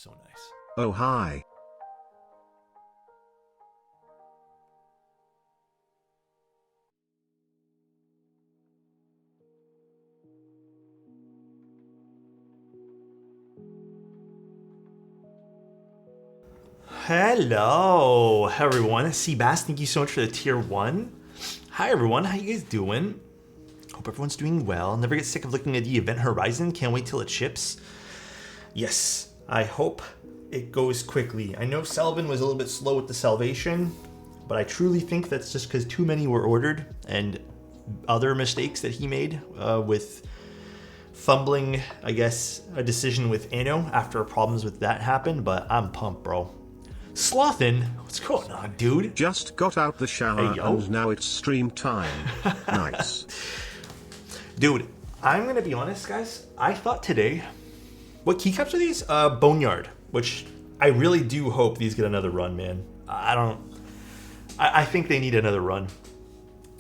So nice. Oh, hi. Hello, everyone. Seabass, thank you so much for the tier 1. Hi, everyone. How you guys doing? Hope everyone's doing well. Never get sick of looking at the event horizon. Can't wait till it ships. Yes, I hope it goes quickly. I know Selvin was a little bit slow with the salvation, but I truly think that's just because too many were ordered and other mistakes that he made with fumbling, I guess, a decision with Anno after problems with that happened, but I'm pumped, bro. Slothin, what's going on, dude? Just got out the shower Hey, and now it's stream time. Nice. Dude, I'm gonna be honest, guys. I thought today, what keycaps are these? Boneyard, which I really do hope these get another run, man. I think they need another run.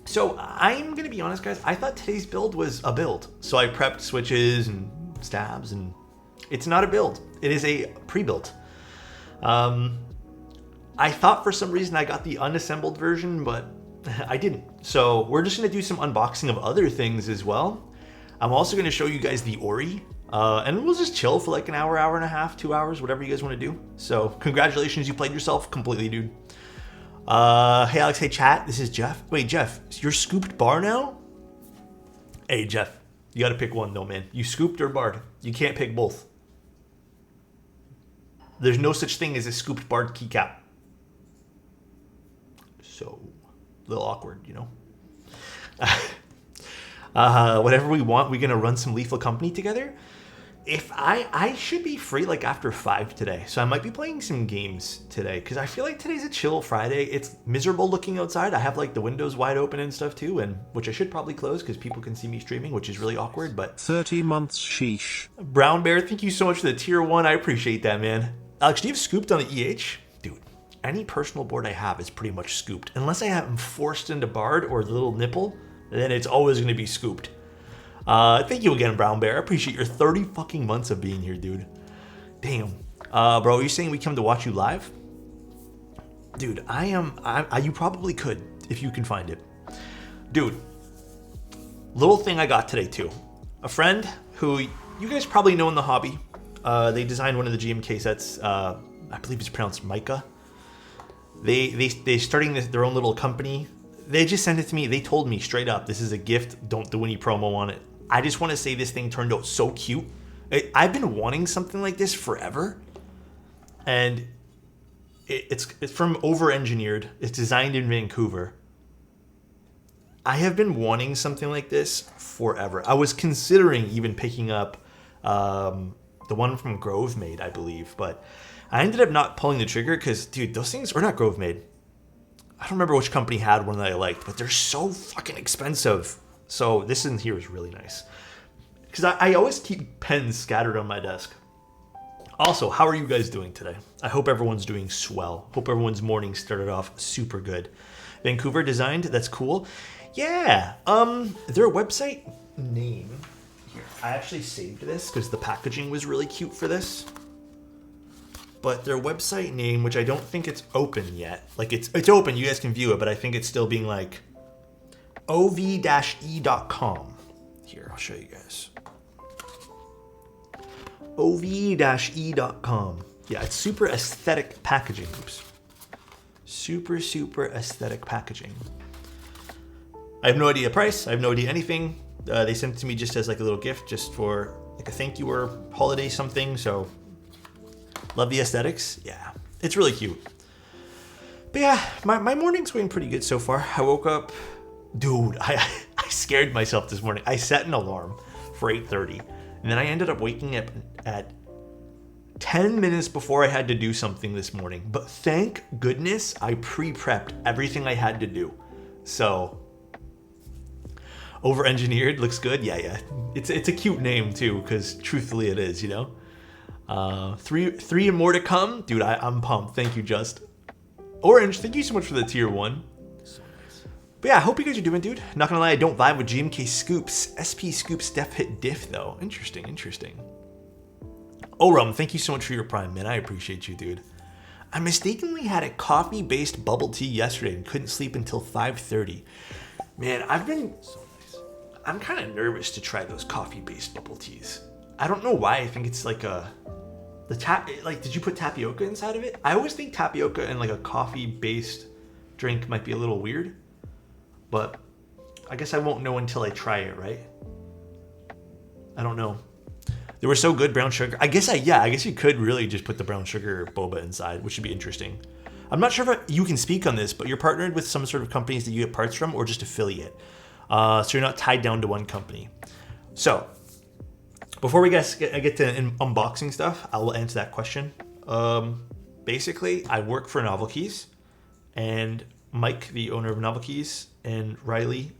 So I'm gonna be honest, guys. I thought today's build was a build. So I prepped switches and stabs, and it's not a build. It is a pre-build. I thought for some reason I got the unassembled version, but I didn't. So we're just gonna do some unboxing of other things as well. I'm also gonna show you guys the Ori, and we'll just chill for like an hour, hour and a half, 2 hours, whatever you guys wanna do. So congratulations, you played yourself completely, dude. Hey Alex, hey chat, this is Jeff. Wait, Jeff, you're scooped bar now? Hey Jeff, you gotta pick one though, man. You scooped or barred. You can't pick both. There's no such thing as a scooped barred keycap. So, a little awkward, you know? Whatever we want, we're gonna run some Lethal Company together. If I should be free like after 5 today, so I might be playing some games today because I feel like today's a chill Friday. It's miserable looking outside. I have like the windows wide open and stuff too, and which I should probably close because people can see me streaming, which is really awkward. But 30 months, sheesh. Brown Bear, thank you so much for the tier 1. I appreciate that, man. Alex, do you have scooped on the EH? Dude, any personal board I have is pretty much scooped. Unless I have them forced into barred or the little nipple, then it's always going to be scooped. Thank you again, Brown Bear. I appreciate your 30 fucking months of being here, dude. Damn. Bro, are you saying we come to watch you live? Dude, you probably could if you can find it. Dude, little thing I got today too. A friend who you guys probably know in the hobby. They designed one of the GMK sets. I believe it's pronounced Micah. They starting their own little company. They just sent it to me. They told me straight up, this is a gift. Don't do any promo on it. I just want to say this thing turned out so cute. I've been wanting something like this forever. And it's from Over-Engineered. It's designed in Vancouver. I have been wanting something like this forever. I was considering even picking up the one from Grove Made, I believe. But I ended up not pulling the trigger because, dude, those things are not Grove Made. I don't remember which company had one that I liked, but they're so fucking expensive. So this in here is really nice. Because I always keep pens scattered on my desk. Also, how are you guys doing today? I hope everyone's doing swell. Hope everyone's morning started off super good. Vancouver designed, that's cool. Yeah, their website name, here, I actually saved this because the packaging was really cute for this. But their website name, which I don't think it's open yet. Like it's open, you guys can view it, but I think it's still being like ov-e.com. Here, I'll show you guys. ov-e.com. Yeah, it's super aesthetic packaging. Oops. Super aesthetic packaging. I have no idea price. I have no idea anything. They sent it to me just as like a little gift, just for like a thank you or holiday something. So love the aesthetics. Yeah, it's really cute. But yeah, my morning's going pretty good so far. I woke up, dude, I scared myself this morning. I set an alarm for 8:30, and then I ended up waking up at 10 minutes before I had to do something this morning. But thank goodness I pre-prepped everything I had to do. So, Over-Engineered looks good. Yeah. It's a cute name too, because truthfully it is, you know? Three and more to come. Dude, I'm pumped. Thank you, Just. Orange, thank you so much for the tier 1. But yeah, I hope you guys are doing, dude. Not gonna lie, I don't vibe with GMK Scoops. SP Scoops def hit diff, though. Interesting. Orum, thank you so much for your Prime, man. I appreciate you, dude. I mistakenly had a coffee-based bubble tea yesterday and couldn't sleep until 5:30. Man, I'm kind of nervous to try those coffee-based bubble teas. I don't know why. I think it's like did you put tapioca inside of it? I always think tapioca and like a coffee-based drink might be a little weird, but I guess I won't know until I try it, right? I don't know. They were so good, brown sugar. I guess you could really just put the brown sugar boba inside, which would be interesting. I'm not sure if you can speak on this, but you're partnered with some sort of companies that you get parts from or just affiliate. So you're not tied down to one company. So before we get to unboxing stuff, I will answer that question. Basically, I work for Novel Keys, and Mike, the owner of Novel Keys, and Riley,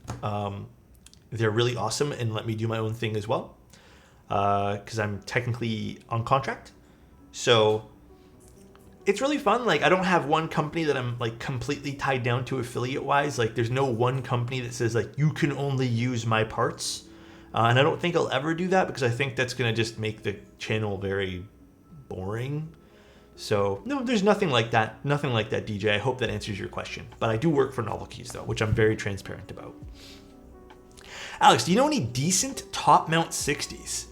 they're really awesome and let me do my own thing as well. Because I'm technically on contract. So it's really fun. Like, I don't have one company that I'm like completely tied down to affiliate wise. Like, there's no one company that says like you can only use my parts. And I don't think I'll ever do that because I think that's going to just make the channel very boring. So no, there's nothing like that. Nothing like that, DJ. I hope that answers your question. But I do work for Novel Keys though, which I'm very transparent about. Alex, do you know any decent top mount 60s?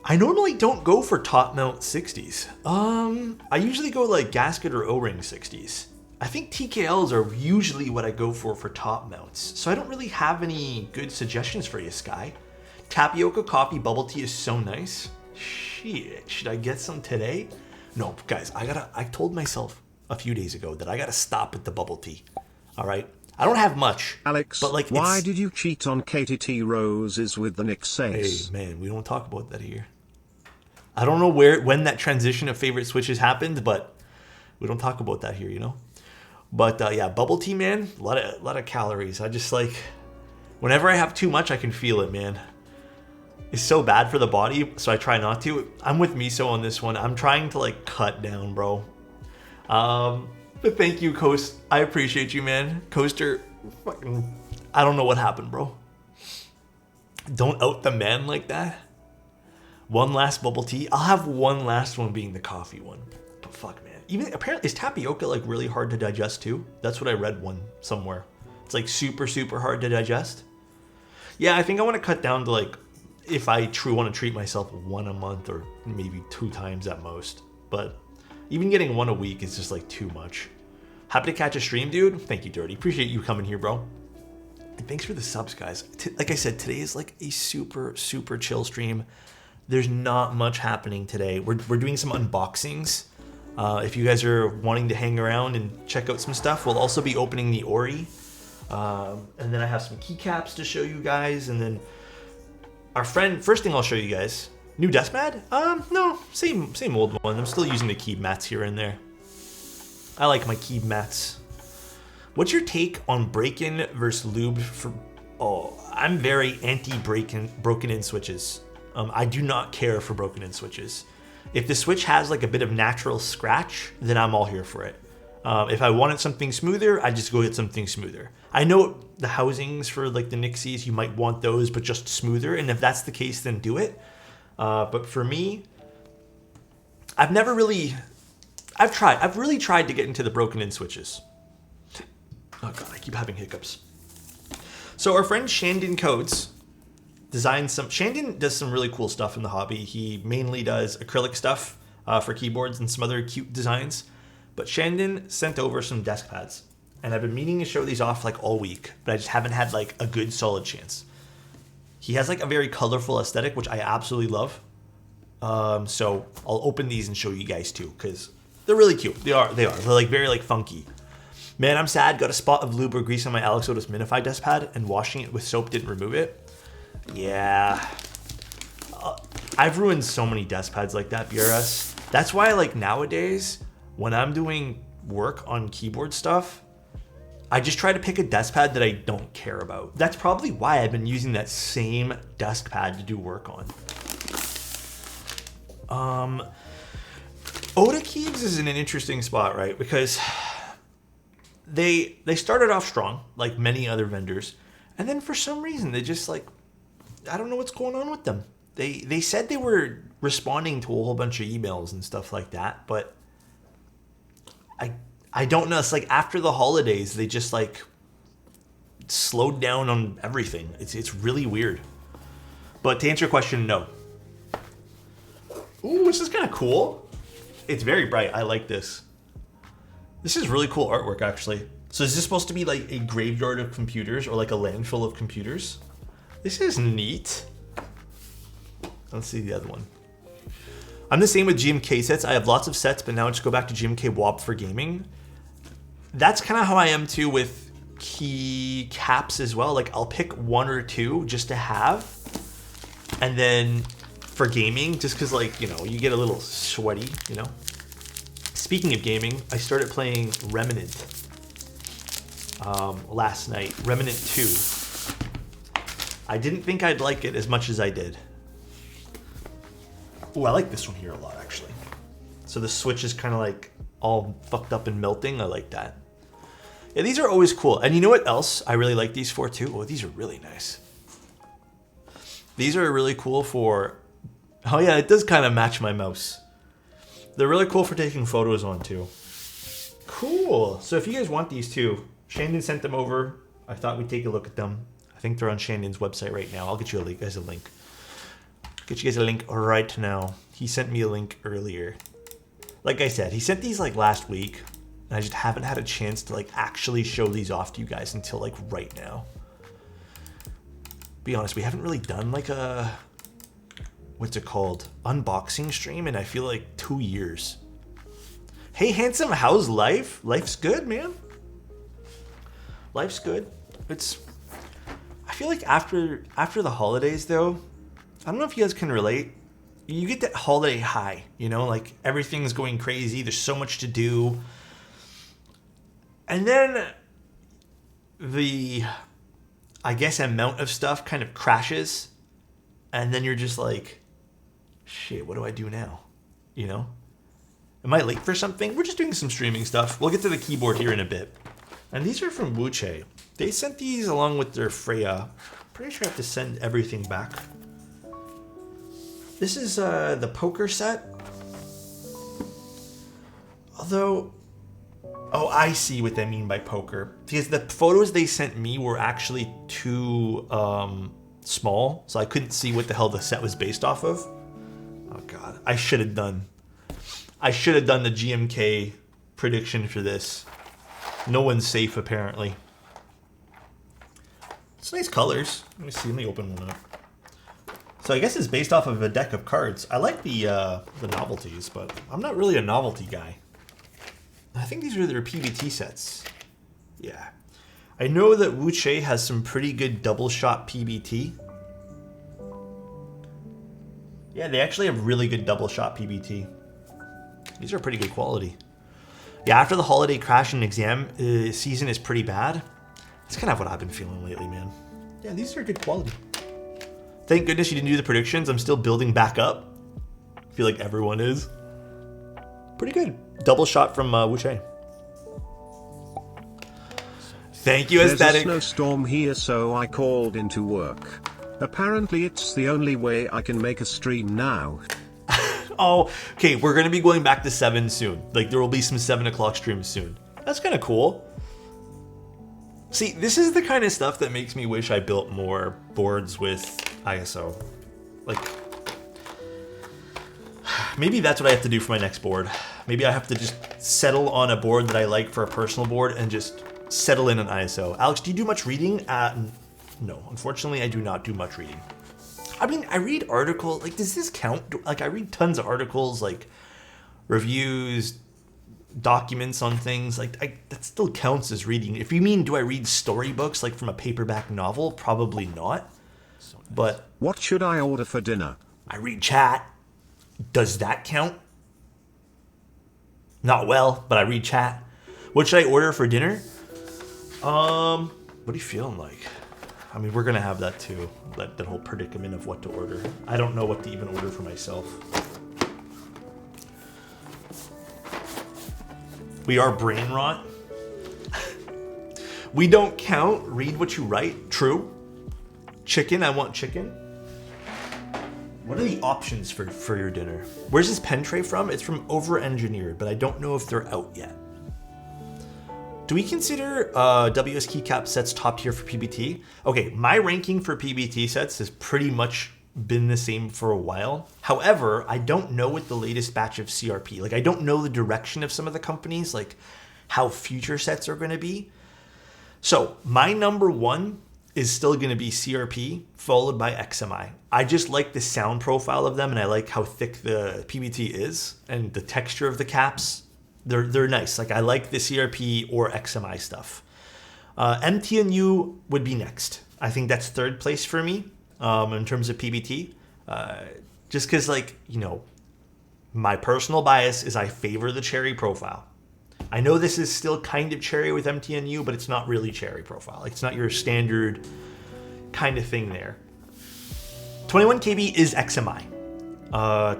I normally don't go for top mount 60s. I usually go like gasket or O-ring 60s. I think TKLs are usually what I go for top mounts. So I don't really have any good suggestions for you, Sky. Tapioca coffee bubble tea is so nice. Shit, should I get some today? No, guys, I told myself a few days ago that I gotta stop at the bubble tea. All right? I don't have much. Alex, but like, why did you cheat on KTT Roses with the Nick Sace? Hey, man, we don't talk about that here. I don't know when that transition of favorite switches happened, but we don't talk about that here, you know? But yeah, bubble tea, man, a lot of calories. I just like, whenever I have too much, I can feel it, man. It's so bad for the body, so I try not to. I'm with Miso on this one. I'm trying to like cut down, bro. But thank you, Coast. I appreciate you, man. Coaster, fucking, I don't know what happened, bro. Don't out the man like that. One last bubble tea. I'll have one last one being the coffee one. But fuck, man. Even apparently, is tapioca like really hard to digest too? That's what I read somewhere. It's like super, super hard to digest. Yeah, I think I want to cut down to like, if I truly want to treat myself, one a month or maybe 2 times at most. But even getting one a week is just like too much. Happy to catch a stream, dude. Thank you, Dirty. Appreciate you coming here, bro. And thanks for the subs, guys. Like I said, today is like a super, super chill stream. There's not much happening today. We're doing some unboxings. If you guys are wanting to hang around and check out some stuff, we'll also be opening the Ori. And then I have some keycaps to show you guys. And then our friend, first thing I'll show you guys, new desk pad? No, same old one. I'm still using the Keycap mats here and there. I like my Keycap mats. What's your take on break-in versus lube for? Oh, I'm very anti broken in switches. I do not care for broken in switches. If the switch has like a bit of natural scratch, then I'm all here for it. If I wanted something smoother, I just go get something smoother. I know the housings for like the Nixies, you might want those, but just smoother. And if that's the case, then do it. But for me, I've really tried to get into the broken in switches. Oh God, I keep having hiccups. So our friend Shandon Codes Shandon does some really cool stuff in the hobby. He mainly does acrylic stuff for keyboards and some other cute designs. But Shandon sent over some desk pads. And I've been meaning to show these off like all week, but I just haven't had like a good solid chance. He has like a very colorful aesthetic, which I absolutely love. So I'll open these and show you guys too, because they're really cute. They are. They're like very like funky. Man, I'm sad. Got a spot of lube or grease on my Alexotos Minify desk pad, and washing it with soap didn't remove it. Yeah. I've ruined so many desk pads like that, BRS. That's why like nowadays, when I'm doing work on keyboard stuff, I just try to pick a desk pad that I don't care about. That's probably why I've been using that same desk pad to do work on. Oda Keys is in an interesting spot, right? Because they started off strong, like many other vendors, and then for some reason they just like, I don't know what's going on with them. They said they were responding to a whole bunch of emails and stuff like that, but I don't know. It's like after the holidays, they just like slowed down on everything. It's really weird. But to answer your question, no. Ooh, this is kind of cool. It's very bright. I like this. This is really cool artwork, actually. So is this supposed to be like a graveyard of computers or like a landfill of computers? This is neat. Let's see the other one. I'm the same with GMK sets. I have lots of sets, but now I just go back to GMK WOP for gaming. That's kind of how I am too with keycaps as well. Like I'll pick one or two just to have. And then for gaming, just because like, you know, you get a little sweaty, you know. Speaking of gaming, I started playing Remnant last night. Remnant 2. I didn't think I'd like it as much as I did. Oh, I like this one here a lot, actually. So the switch is kind of like all fucked up and melting. I like that. Yeah, these are always cool. And you know what else I really like these for too? Oh, these are really nice. These are really cool for... Oh yeah, it does kind of match my mouse. They're really cool for taking photos on too. Cool. So if you guys want these too, Shandon sent them over. I thought we'd take a look at them. I think they're on Shandon's website right now. I'll get you guys a link. Get you guys a link right now. He sent me a link earlier. Like I said, he sent these like last week. And I just haven't had a chance to like actually show these off to you guys until like right now. Be honest, we haven't really done like a... What's it called? Unboxing stream in I feel like 2 years. Hey Handsome, how's life? Life's good, man. Life's good. It's... I feel like after the holidays though, I don't know if you guys can relate. You get that holiday high, you know, like everything's going crazy. There's so much to do. And then the, I guess, amount of stuff kind of crashes. And then you're just like, shit, what do I do now? You know? Am I late for something? We're just doing some streaming stuff. We'll get to the keyboard here in a bit. And these are from Wuche. They sent these along with their Freya. Pretty sure I have to send everything back. This is the poker set. Although, oh, I see what they mean by poker. Because the photos they sent me were actually too small, so I couldn't see what the hell the set was based off of. Oh God, I should have done the GMK prediction for this. No one's safe apparently. It's nice colors. Let me see. Let me open one up. So I guess it's based off of a deck of cards. I like the novelties, but I'm not really a novelty guy. I think these are their PBT sets. Yeah. I know that Wuche has some pretty good double shot PBT. Yeah, they actually have really good double shot PBT. These are pretty good quality. Yeah, after the holiday crash and exam season is pretty bad. It's kind of what I've been feeling lately, man. Yeah, these are good quality. Thank goodness you didn't do the predictions. I'm still building back up. I feel like everyone is. Pretty good. Double shot from Wuche. Thank you, Aesthetic. There's a snowstorm here, so I called into work. Apparently it's the only way I can make a stream now. Oh, okay, we're going to be going back to 7 soon. Like, there will be some 7 o'clock streams soon. That's kind of cool. See, this is the kind of stuff that makes me wish I built more boards with ISO. Like, maybe that's what I have to do for my next board. Maybe I have to just settle on a board that I like for a personal board and just settle in on ISO. Alex, do you do much reading? No, unfortunately, I do not do much reading. I mean, I read articles, like, does this count? Like, I read tons of articles, like, reviews, documents on things, like, that still counts as reading. If you mean, do I read storybooks, like, from a paperback novel? Probably not. So nice. But what should I order for dinner? I read chat. Does that count? Not well, but I read chat. What should I order for dinner? What are you feeling like? I mean, we're gonna have that too. That whole predicament of what to order. I don't know what to even order for myself. We are brain rot. We don't count. Read what you write. True. Chicken. I want chicken. What are the options for your dinner? Where's this pen tray from? It's from Over Engineered, but I don't know if they're out yet. Do we consider WS Keycap sets top tier for PBT? Okay, my ranking for PBT sets has pretty much been the same for a while. However, I don't know with the latest batch of CRP. Like, I don't know the direction of some of the companies, like how future sets are going to be. So my number one is still going to be CRP, followed by XMI. I just like the sound profile of them, and I like how thick the PBT is, and the texture of the caps. They're nice. Like, I like the CRP or XMI stuff. MTNU would be next. I think that's third place for me in terms of PBT. Just because, like, you know, my personal bias is I favor the cherry profile. I know this is still kind of cherry with MTNU, but it's not really cherry profile. Like, it's not your standard kind of thing there. 21 KB is XMI.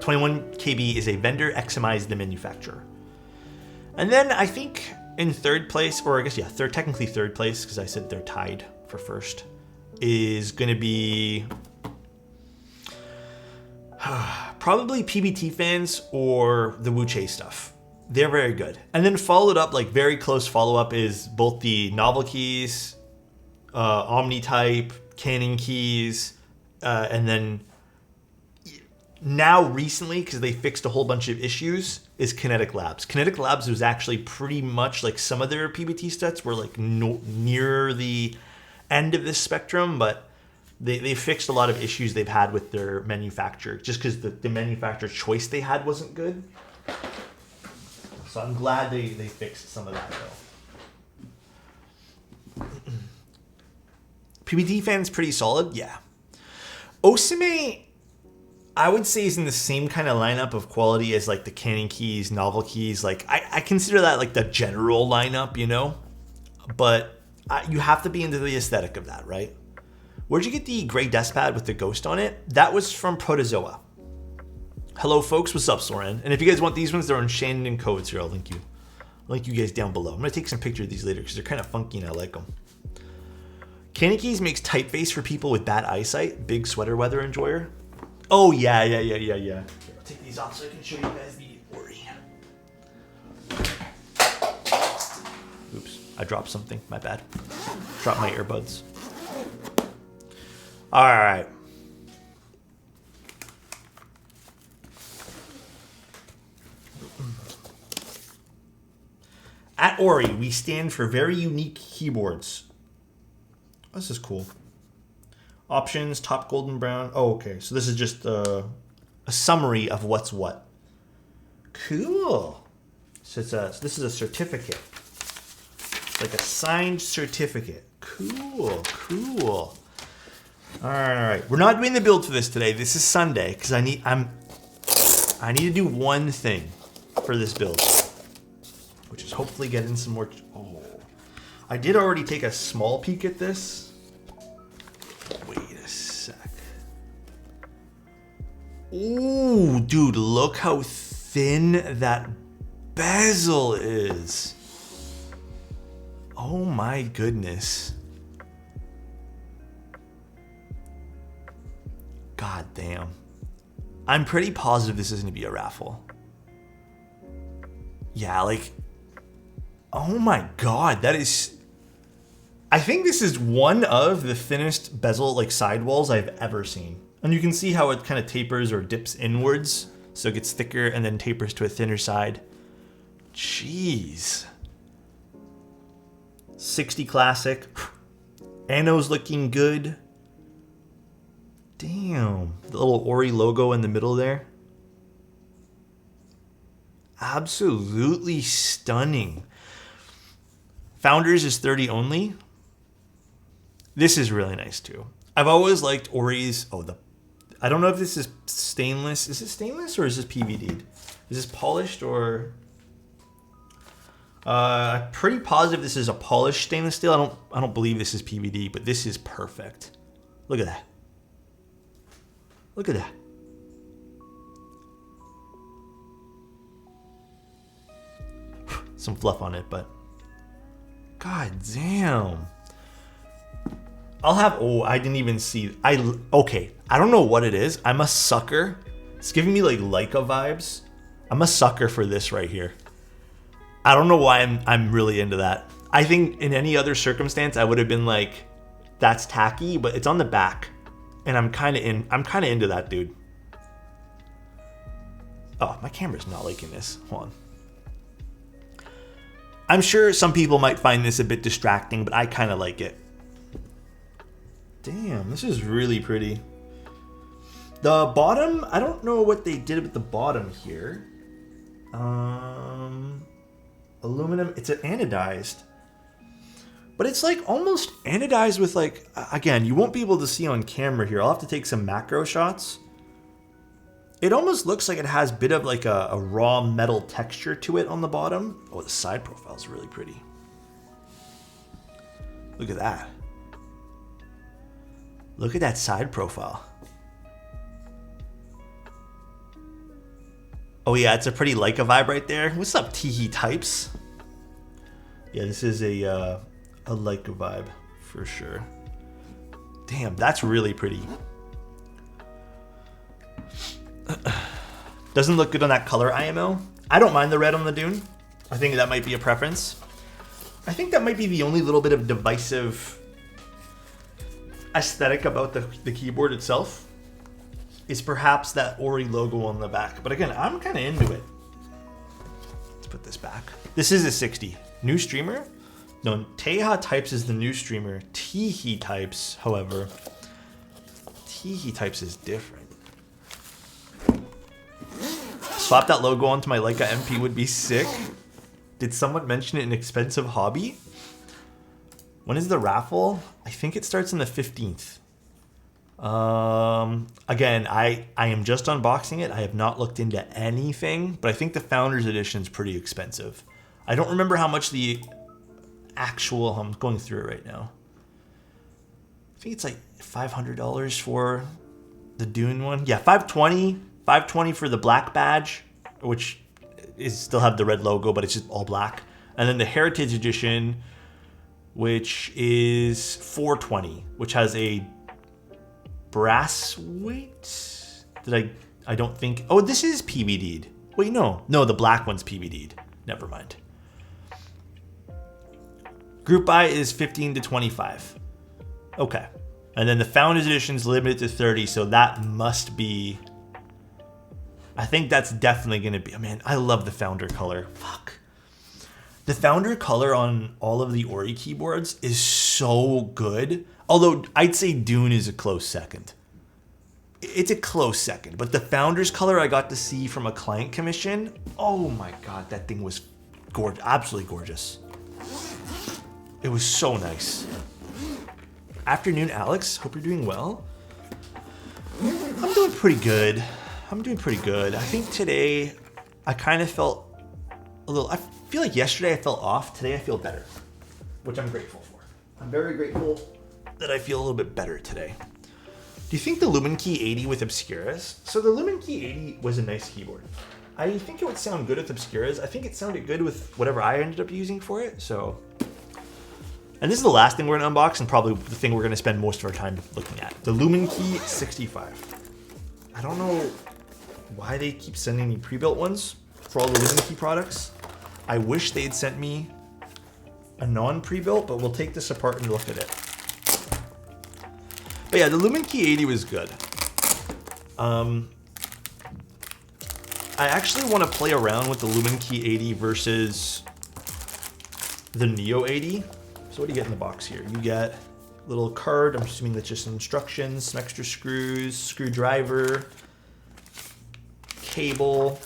21 KB is a vendor, XMI is the manufacturer. And then I think in third place, or I guess, yeah, technically third place, because I said they're tied for first, is going to be probably PBT fans or the Wuche stuff. They're very good. And then followed up, like very close follow-up, is both the novel keys, Omni-type, Canon keys, and then now recently, because they fixed a whole bunch of issues, is Kinetic Labs. Kinetic Labs was actually pretty much like some of their PBT sets were like near the end of this spectrum, but they fixed a lot of issues they've had with their manufacturer, just because the manufacturer choice they had wasn't good. So I'm glad they fixed some of that though. PBT fans pretty solid, yeah. Osame, I would say, is in the same kind of lineup of quality as like the Canon keys, novel keys. Like I consider that like the general lineup, you know. But you have to be into the aesthetic of that, right? Where'd you get the gray desk pad with the ghost on it? That was from Protozoa. Hello, folks. What's up, Soren? And if you guys want these ones, they're on Shannon and Codes here. I'll link you guys down below. I'm gonna take some pictures of these later because they're kind of funky and I like them. Canon keys makes typeface for people with bad eyesight. Big sweater weather enjoyer. Oh yeah. Here, I'll take these off so I can show you guys the Ori. Oops, I dropped something. My bad. Dropped my earbuds. All right. At Ori, we stand for very unique keyboards. This is cool. Options, top golden brown. Oh, okay. So this is just a summary of what's what. Cool. So this is a certificate. It's like a signed certificate. Cool. All right. We're not doing the build for this today. This is Sunday because I need to do one thing for this build, which is hopefully get in some more. Oh, I did already take a small peek at this. Wait a sec. Ooh, dude, look how thin that bezel is. Oh my goodness. God damn. I'm pretty positive this is going to be a raffle. Yeah, like, oh my god, that is... I think this is one of the thinnest bezel, like, sidewalls I've ever seen. And you can see how it kind of tapers or dips inwards, so it gets thicker and then tapers to a thinner side. Jeez. 60 classic. Ano's looking good. Damn. The little Ori logo in the middle there. Absolutely stunning. Founders is 30 only. This is really nice too. I've always liked Ori's. I don't know if this is stainless. Is it stainless or is this PVD'd? Is this polished or? I'm pretty positive this is a polished stainless steel. I don't believe this is PVD, but this is perfect. Look at that. Look at that. Some fluff on it, but god damn. I'll have, I didn't even see, okay, I don't know what it is. I'm a sucker. It's giving me like Leica vibes. I'm a sucker for this right here. I don't know why I'm really into that. I think in any other circumstance I would have been like, that's tacky, but it's on the back, and I'm kind of into that, dude. Oh, my camera's not liking this. Hold on. I'm sure some people might find this a bit distracting, but I kind of like it. Damn, this is really pretty. The bottom, I don't know what they did with the bottom here. Aluminum, it's an anodized. But it's like almost anodized with like, again, you won't be able to see on camera here. I'll have to take some macro shots. It almost looks like it has a bit of like a raw metal texture to it on the bottom. Oh, the side profile is really pretty. Look at that. Look at that side profile. Oh yeah, it's a pretty Leica vibe right there. What's up, Teehee Types? Yeah, this is a Leica vibe for sure. Damn, that's really pretty. Doesn't look good on that color IMO. I don't mind the red on the Dune. I think that might be a preference. I think that might be the only little bit of divisive aesthetic about the keyboard itself. Is perhaps that Ori logo on the back. But again, I'm kind of into it. Let's put this back. This is a 60. New streamer? No, Teha Types is the new streamer. Teehee Types, however. Teehee Types is different. Swap that logo onto my Leica MP would be sick. Did someone mention it an expensive hobby? When is the raffle? I think it starts on the 15th. Again, I am just unboxing it. I have not looked into anything, but I think the Founders Edition is pretty expensive. I don't remember how much the actual, I'm going through it right now. I think it's like $500 for the Dune one. Yeah, $520 for the black badge, which is still have the red logo, but it's just all black. And then the Heritage Edition, which is $420, which has a brass weight. I don't think, oh, this is PVD'd. Wait, no, the black one's PVD'd. Never mind. Group buy is 15 to 25. Okay. And then the Founders Edition is limited to 30, so that must be, I think that's definitely going to be, man, I love the Founder color. Fuck. The Founder color on all of the Ori keyboards is so good. Although I'd say Dune is a close second. It's a close second. But the Founders color I got to see from a client commission, oh my God, that thing was gorgeous, absolutely gorgeous. It was so nice. Afternoon, Alex. Hope you're doing well. I'm doing pretty good. I think today I kind of felt a little, I feel like yesterday I felt off. Today I feel better, which I'm grateful for. I'm very grateful that I feel a little bit better today. Do you think the Luminkey 80 with Obscuras? So the Luminkey 80 was a nice keyboard. I think it would sound good with Obscuras. I think it sounded good with whatever I ended up using for it, so. And this is the last thing we're gonna unbox and probably the thing we're gonna spend most of our time looking at. The Luminkey65. I don't know why they keep sending me pre-built ones for all the Luminkey products. I wish they'd sent me a non-pre-built, but we'll take this apart and look at it. But yeah, the Luminkey 80 was good. I actually want to play around with the Luminkey 80 versus the Neo 80. So what do you get in the box here? You get a little card. I'm assuming that's just instructions, some extra screws, screwdriver, cable,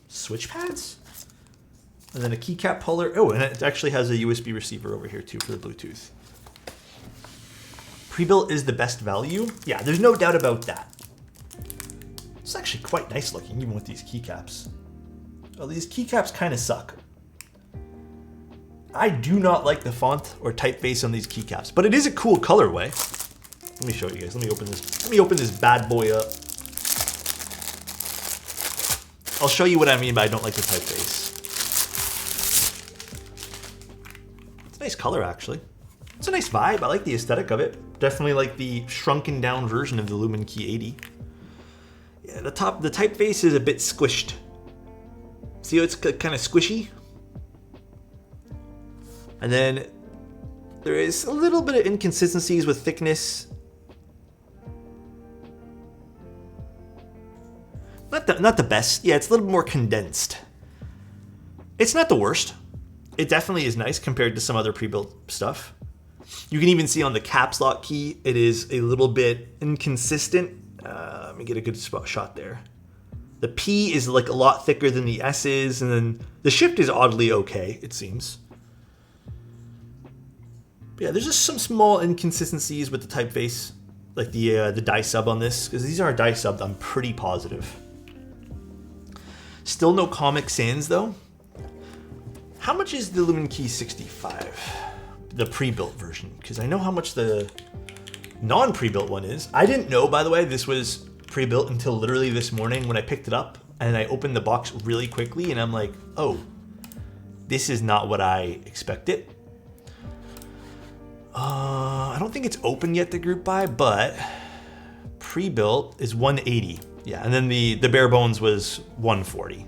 switch pads, and then a keycap puller. Oh, and it actually has a USB receiver over here too for the Bluetooth. Pre-built is the best value. Yeah, there's no doubt about that. It's actually quite nice looking, even with these keycaps. Oh, these keycaps kind of suck. I do not like the font or typeface on these keycaps, but it is a cool colorway. Let me show you guys. Let me open this bad boy up. I'll show you what I mean by I don't like the typeface. It's a nice color, actually. It's a nice vibe. I like the aesthetic of it. Definitely like the shrunken down version of the Luminkey 80. Yeah, the typeface is a bit squished. See how it's kind of squishy? And then there is a little bit of inconsistencies with thickness. Not the best. Yeah, it's a little more condensed. It's not the worst. It definitely is nice compared to some other pre-built stuff. You can even see on the caps lock key, it is a little bit inconsistent. Let me get a good shot there. The P is like a lot thicker than the S is, and then the shift is oddly okay, it seems. But yeah, there's just some small inconsistencies with the typeface, like the die sub on this, because these are die subbed, I'm pretty positive. Still no Comic Sans though. How much is the Luminkey65? The pre-built version, because I know how much the non-pre-built one is. I didn't know, by the way, this was pre-built until literally this morning when I picked it up and I opened the box really quickly and I'm like, oh, this is not what I expected. I don't think it's open yet, the group buy, but pre-built is 180. Yeah, and then the bare bones was 140.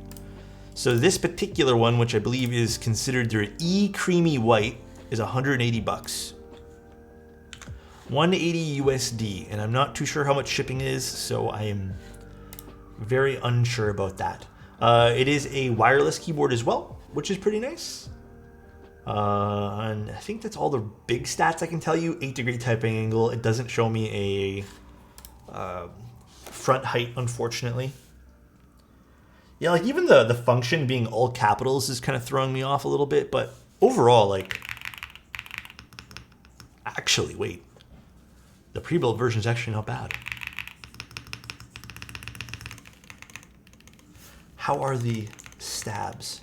So this particular one, which I believe is considered their E Creamy White, is 180 bucks. 180 USD, and I'm not too sure how much shipping is, so I am very unsure about that. It is a wireless keyboard as well, which is pretty nice. And I think that's all the big stats I can tell you. 8-degree typing angle. It doesn't show me a front height, unfortunately. Yeah, like even the function being all capitals is kind of throwing me off a little bit, but overall, like, actually, wait. The pre-built version is actually not bad. How are the stabs?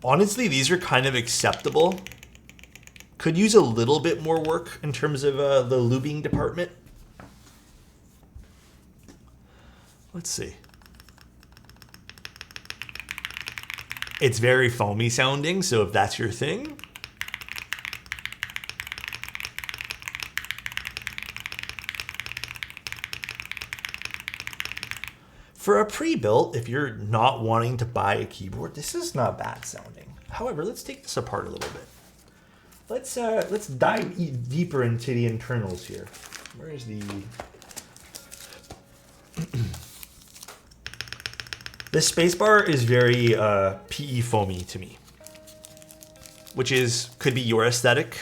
Honestly, these are kind of acceptable. Could use a little bit more work in terms of the lubing department. Let's see. It's very foamy sounding, so if that's your thing. For a pre-built, if you're not wanting to buy a keyboard, this is not bad sounding. However, let's take this apart a little bit. Let's dive deeper into the internals here. Where is the... This spacebar is very PE foamy to me, which could be your aesthetic,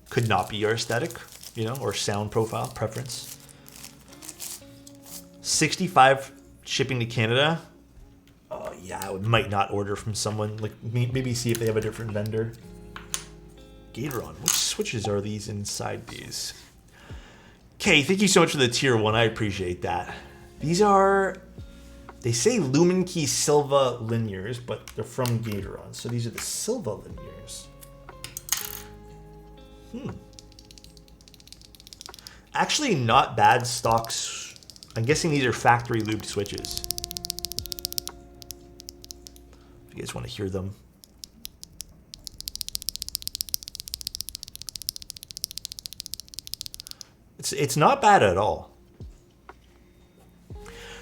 could not be your aesthetic, you know, or sound profile preference. 65 shipping to Canada. Oh yeah, I might not order from someone, like maybe see if they have a different vendor. Gatoron, which switches are these inside these? Okay, thank you so much for the tier 1, I appreciate that. These are, they say Luminkey Silva linears, but they're from Gatoron, so these are the Silva linears. Actually not bad stocks. I'm guessing these are factory lubed switches. If you guys want to hear them. It's not bad at all.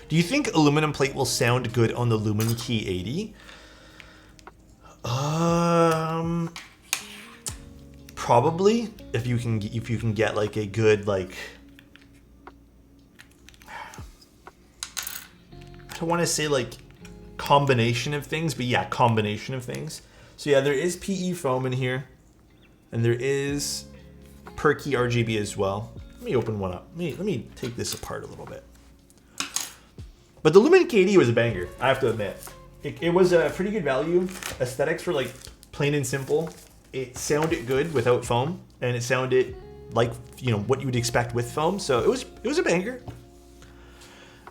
Do you think aluminum plate will sound good on the Luminkey 80? Probably, if you can get like a good, like, I don't want to say like combination of things, but yeah, combination of things. So yeah, there is PE foam in here, and there is perky RGB as well. Let me open one up. Let me take this apart a little bit. But the Luminkey 80 was a banger, I have to admit. It was a pretty good value. Aesthetics were like plain and simple. It sounded good without foam, and it sounded like, you know, what you would expect with foam. So it was a banger.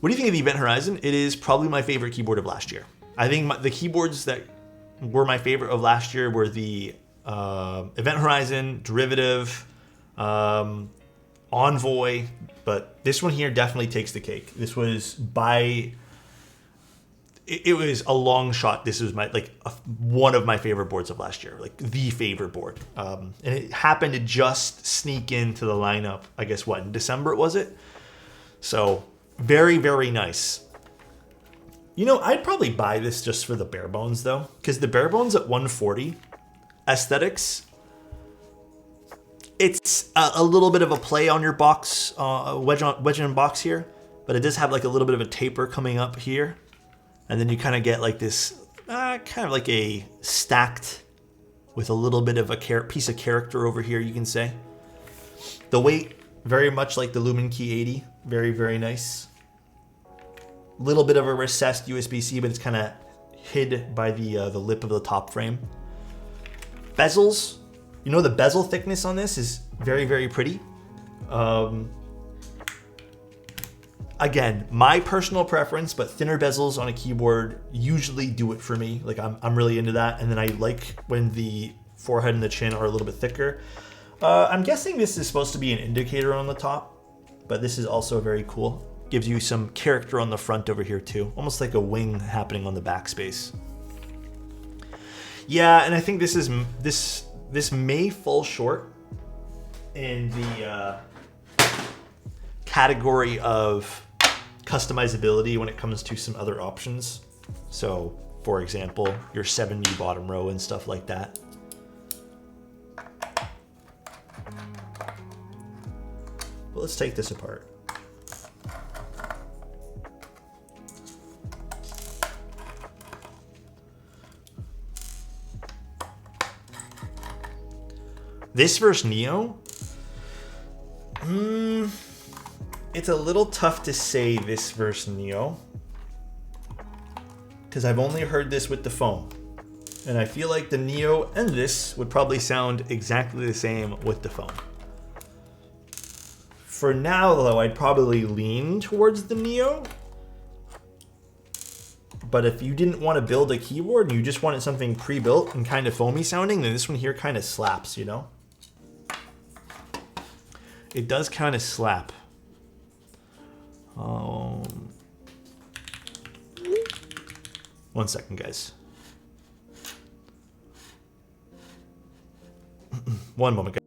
What do you think of the Event Horizon? It is probably my favorite keyboard of last year. I think the keyboards that were my favorite of last year were the Event Horizon, Derivative, Envoy, but this one here definitely takes the cake. This was it was a long shot. This was my one of my favorite boards of last year, like the favorite board. And it happened to just sneak into the lineup. I guess what, in December was it? So very, very nice. You know, I'd probably buy this just for the bare bones though, because the bare bones at 140 aesthetics. It's a little bit of a play on your box, wedge in box here, but it does have like a little bit of a taper coming up here. And then you kind of get like this, kind of like a stacked with a little bit of a piece of character over here, you can say. The weight, very much like the Luminkey65, very, very nice. Little bit of a recessed USB-C, but it's kind of hid by the lip of the top frame. Bezels. You know, the bezel thickness on this is very, very pretty. Again, my personal preference, but thinner bezels on a keyboard usually do it for me. Like I'm really into that. And then I like when the forehead and the chin are a little bit thicker. I'm guessing this is supposed to be an indicator on the top, but this is also very cool. Gives you some character on the front over here too. Almost like a wing happening on the backspace. Yeah, and I think this may fall short in the category of customizability when it comes to some other options. So, for example, your 7U bottom row and stuff like that. But let's take this apart. This versus Neo, it's a little tough to say this versus Neo, because I've only heard this with the foam. And I feel like the Neo and this would probably sound exactly the same with the foam. For now, though, I'd probably lean towards the Neo. But if you didn't want to build a keyboard and you just wanted something pre-built and kind of foamy sounding, then this one here kind of slaps, you know? It does kind of slap. One second, guys. One moment, guys.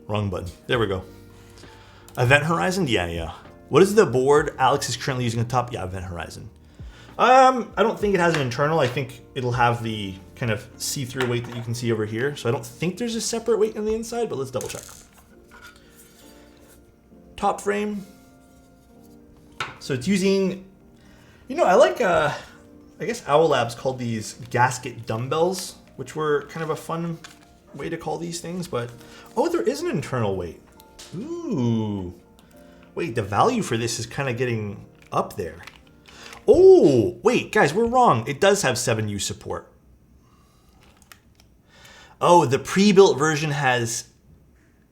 Wrong button. There we go. Event Horizon? Yeah. What is the board Alex is currently using on top? Yeah, Event Horizon. I don't think it has an internal. I think it'll have the kind of see-through weight that you can see over here. So I don't think there's a separate weight on the inside, but let's double check. Top frame. So it's using, you know, I like, I guess Owl Labs called these gasket dumbbells, which were kind of a fun way to call these things, but oh, there is an internal weight. Ooh, wait, the value for this is kind of getting up there. Oh, wait, guys, we're wrong. It does have 7U support. Oh, the pre-built version has,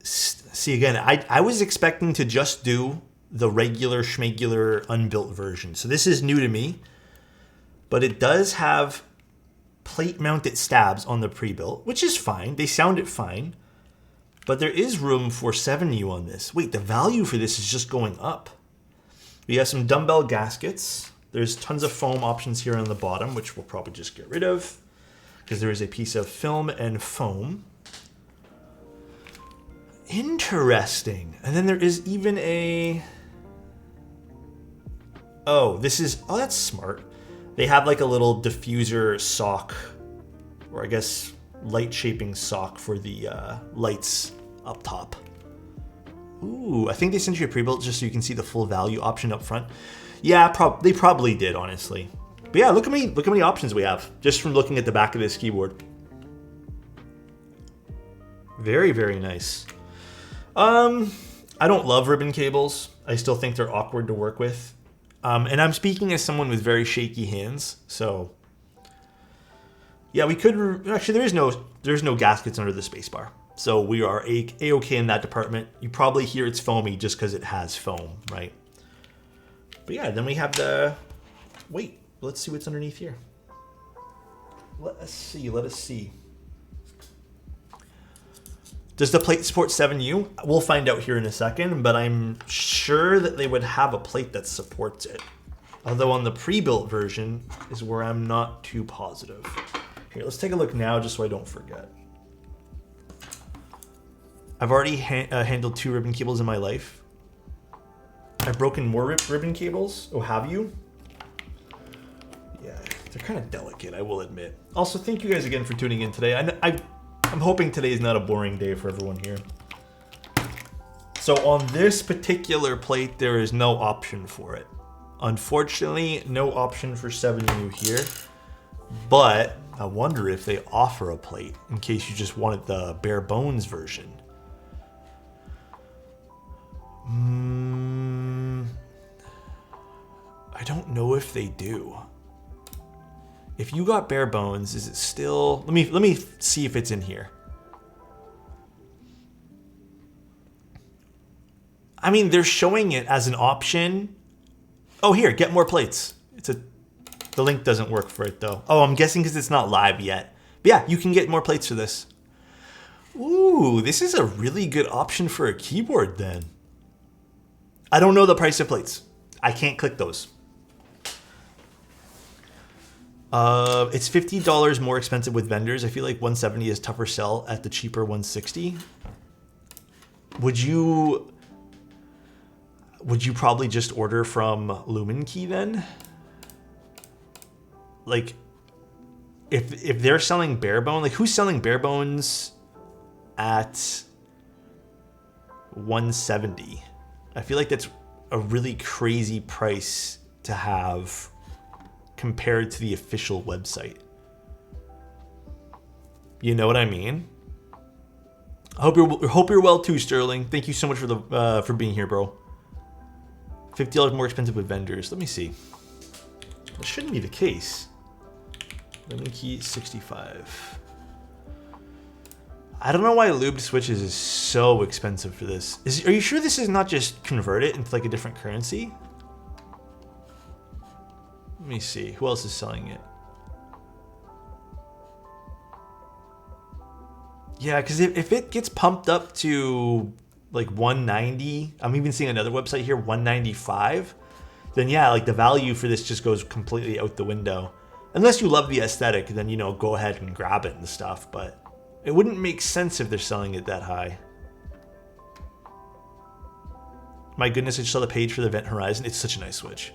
see again, I was expecting to just do the regular schmegular unbuilt version. So this is new to me, but it does have plate mounted stabs on the pre-built, which is fine. They sound it fine, but there is room for 7U on this. Wait, the value for this is just going up. We have some dumbbell gaskets. There's tons of foam options here on the bottom, which we'll probably just get rid of because there is a piece of film and foam. Interesting. And then there is even a, oh, that's smart. They have like a little diffuser sock, or I guess light shaping sock for the lights up top. Ooh, I think they sent you a pre-built just so you can see the full value option up front. Yeah, they probably did, honestly. But yeah, look how many options we have just from looking at the back of this keyboard. Very, very nice. I don't love ribbon cables. I still think they're awkward to work with. And I'm speaking as someone with very shaky hands, so yeah, we could actually there's no gaskets under the spacebar, so we are a-okay in that department. You probably hear it's foamy just because it has foam, right? But yeah, then we have the wait. Let's see what's underneath here. Let us see. Does the plate support 7U? We'll find out here in a second, but I'm sure that they would have a plate that supports it. Although on the pre-built version is where I'm not too positive. Here, let's take a look now just so I don't forget. I've already handled 2 ribbon cables in my life. I've broken more ribbon cables. Oh, have you? Yeah, they're kind of delicate, I will admit. Also, thank you guys again for tuning in today. I'm hoping today is not a boring day for everyone here. So on this particular plate, there is no option for it. Unfortunately, no option for 7U here. But I wonder if they offer a plate in case you just wanted the bare bones version. I don't know if they do. If you got bare bones, is it still... Let me see if it's in here. I mean, they're showing it as an option. Oh, here, get more plates. The link doesn't work for it though. Oh, I'm guessing because it's not live yet. But yeah, you can get more plates for this. Ooh, this is a really good option for a keyboard then. I don't know the price of plates. I can't click those. It's $50 more expensive with vendors. I feel like 170 is tougher sell at the cheaper 160. Would you probably just order from Luminkey then? Like, if they're selling bare bone, like who's selling bare bones at 170? I feel like that's a really crazy price to have compared to the official website. You know what I mean? I hope you're well too, Sterling. Thank you so much for being here, bro. $50 more expensive with vendors. Let me see. That shouldn't be the case. Luminkey65. I don't know why lubed switches is so expensive for this. Are you sure this is not just converted into like a different currency? Let me see. Who else is selling it? Yeah, because if it gets pumped up to like 190, I'm even seeing another website here, 195, then yeah, like the value for this just goes completely out the window. Unless you love the aesthetic, then, you know, go ahead and grab it and stuff, but it wouldn't make sense if they're selling it that high. My goodness, I just saw the page for the Event Horizon. It's such a nice switch.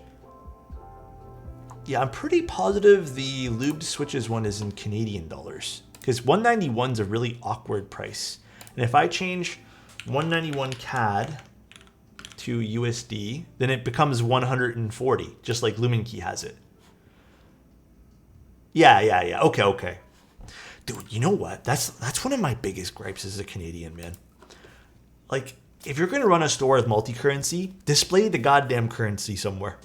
Yeah, I'm pretty positive the lubed switches one is in Canadian dollars, because 191 is a really awkward price. And if I change 191 CAD to USD, then it becomes 140, just like Luminkey has it. Yeah. Okay. Dude, you know what? That's one of my biggest gripes as a Canadian, man. Like, if you're going to run a store with multi-currency, display the goddamn currency somewhere.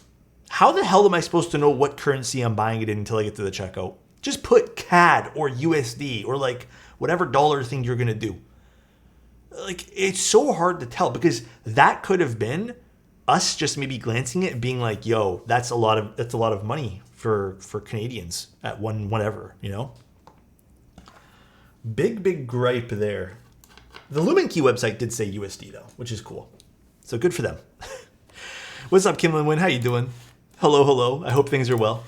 How the hell am I supposed to know what currency I'm buying it in until I get to the checkout? Just put CAD or USD or like whatever dollar thing you're going to do. Like, it's so hard to tell, because that could have been us just maybe glancing at it and being like, yo, that's a lot of money for Canadians at whatever, you know? Big gripe there. The Luminkey website did say USD though, which is cool. So good for them. What's up, Kimlin Win? How you doing? Hello. I hope things are well.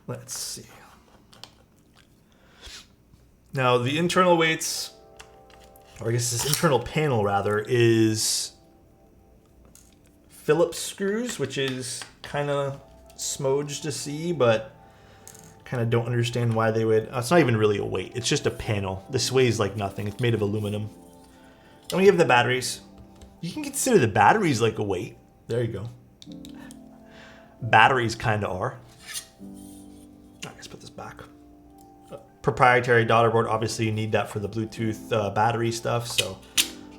Let's see. Now the internal weights, or I guess this internal panel rather, is Phillips screws, which is kind of smudged to see, but kind of don't understand why they would. It's not even really a weight. It's just a panel. This weighs like nothing. It's made of aluminum. Then we have the batteries. You can consider the batteries like a weight. There you go. Batteries kind of are. Let's put this back. Proprietary daughter board. Obviously, you need that for the Bluetooth battery stuff, so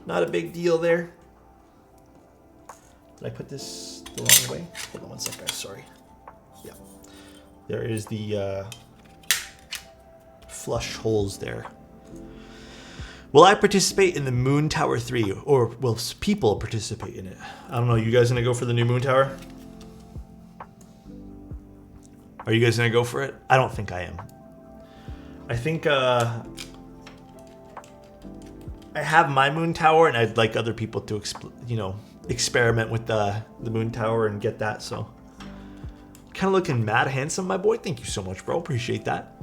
not a big deal there. Did I put this the wrong way? Hold on one sec, guys. Sorry. Yeah. There is the flush holes there. Will I participate in the Moon Tower 3? Or will people participate in it? I don't know. You guys gonna go for the new Moon Tower? Are you guys gonna go for it? I don't think I am. I think I have my Moon Tower, and I'd like other people to experiment with the Moon Tower and get that. So kind of looking mad handsome, my boy. Thank you so much, bro. Appreciate that.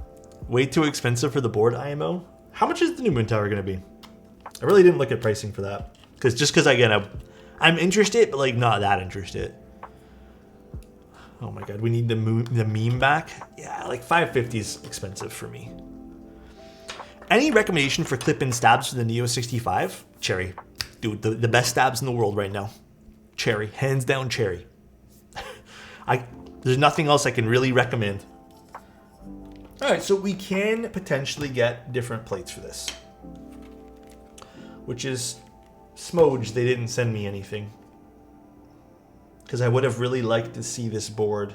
Way too expensive for the board, IMO. How much is the new Moon Tower gonna be? I really didn't look at pricing for that, because again, I'm interested, but like not that interested. Oh my god, we need the meme back. Yeah, like 550 is expensive for me. Any recommendation for clip-in stabs for the Neo 65? Cherry, dude, the best stabs in the world right now. Cherry, hands down, Cherry. There's nothing else I can really recommend. All right, so we can potentially get different plates for this, which is smoj. They didn't send me anything, because I would have really liked to see this board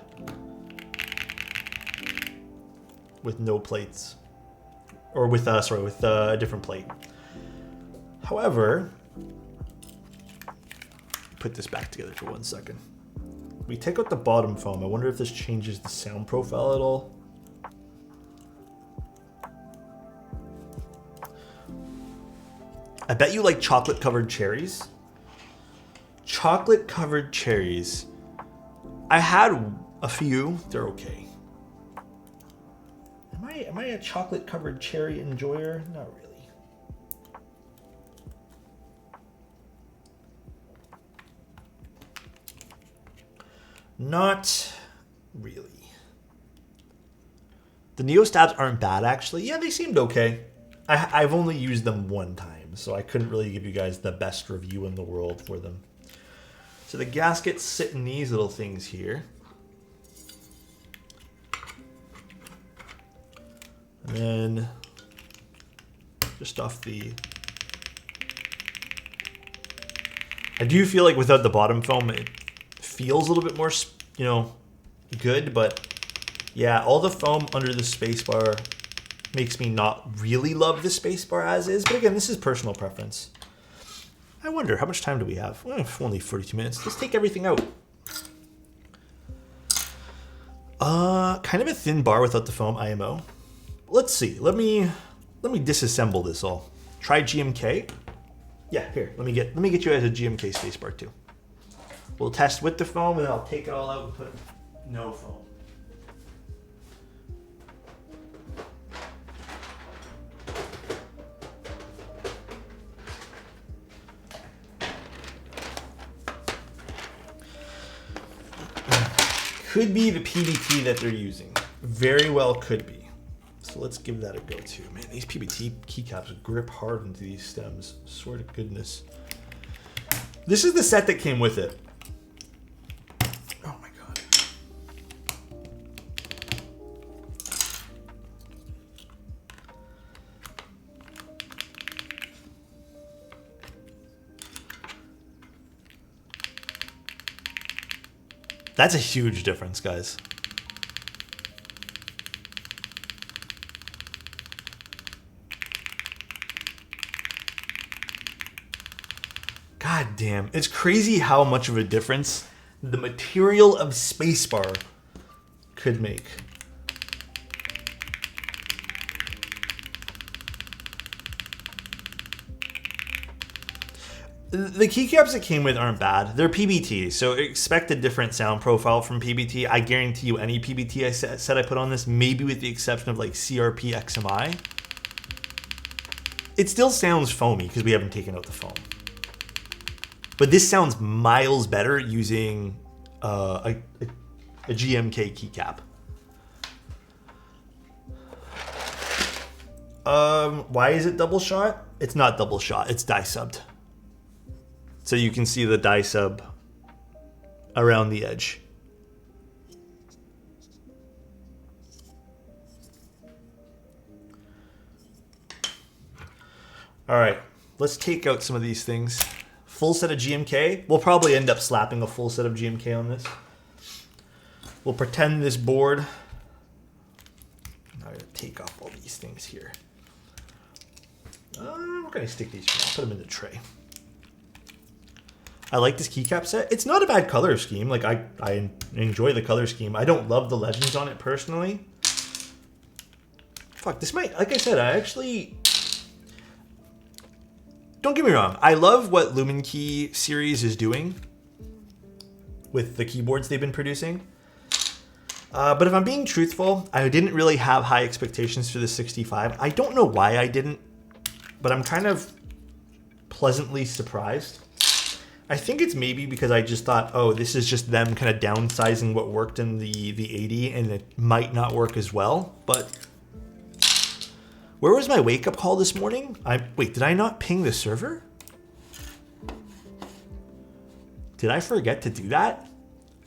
with no plates, or with a different plate. However, put this back together for 1 second. We take out the bottom foam. I wonder if this changes the sound profile at all. I bet you like chocolate covered cherries. Chocolate covered cherries. I had a few. They're okay. Am I a chocolate covered cherry enjoyer? Not really. Not really. The Neo stabs aren't bad, actually. Yeah, they seemed okay. I've only used them one time, so I couldn't really give you guys the best review in the world for them. So the gaskets sit in these little things here. And then just off the... I do feel like without the bottom foam, it feels a little bit more, good, but yeah, all the foam under the spacebar makes me not really love the spacebar as is. But again, this is personal preference. I wonder, how much time do we have? Only 42 minutes. Let's take everything out. Kind of a thin bar without the foam, IMO. Let's see. Let me disassemble this all. Try GMK. Yeah, here. Let me get you guys a GMK spacebar too. We'll test with the foam, and then I'll take it all out and put no foam. Could be the PBT that they're using. Very well could be. So let's give that a go too. Man, these PBT keycaps grip hard into these stems. Swear to goodness. This is the set that came with it. Oh my god. That's a huge difference, guys. God damn. It's crazy how much of a difference the material of spacebar could make. The keycaps that came with aren't bad. They're PBT, so expect a different sound profile from PBT. I guarantee you any PBT I said I put on this, maybe with the exception of like CRP XMI, it still sounds foamy because we haven't taken out the foam. But this sounds miles better using a GMK keycap. Why is it double shot? It's not double shot, it's die subbed. So you can see the die sub around the edge. All right, let's take out some of these things. Full set of GMK. We'll probably end up slapping a full set of GMK on this. We'll pretend this board. I'm going to take off all these things here. I'm going to stick these here. I'll put them in the tray. I like this keycap set. It's not a bad color scheme. Like I enjoy the color scheme. I don't love the legends on it personally. Fuck, this might, like I said, I actually... Don't get me wrong. I love what Luminkey series is doing with the keyboards they've been producing. But if I'm being truthful, I didn't really have high expectations for the 65. I don't know why I didn't, but I'm kind of pleasantly surprised. I think it's maybe because I just thought, oh, this is just them kind of downsizing what worked in the 80 and it might not work as well. But where was my wake-up call this morning? Wait, did I not ping the server? Did I forget to do that?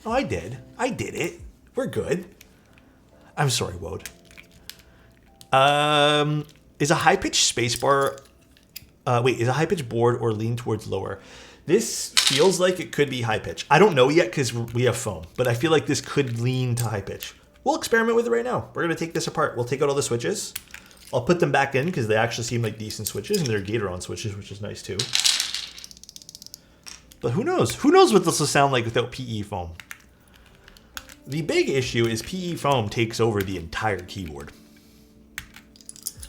Oh, I did. I did it. We're good. I'm sorry, VOD. Is a high-pitched spacebar... is a high-pitched board or lean towards lower? This feels like it could be high-pitch. I don't know yet because we have foam, but I feel like this could lean to high-pitch. We'll experiment with it right now. We're going to take this apart. We'll take out all the switches. I'll put them back in because they actually seem like decent switches, and they're Gatoron switches, which is nice too. But who knows? Who knows what this will sound like without PE foam? The big issue is PE foam takes over the entire keyboard.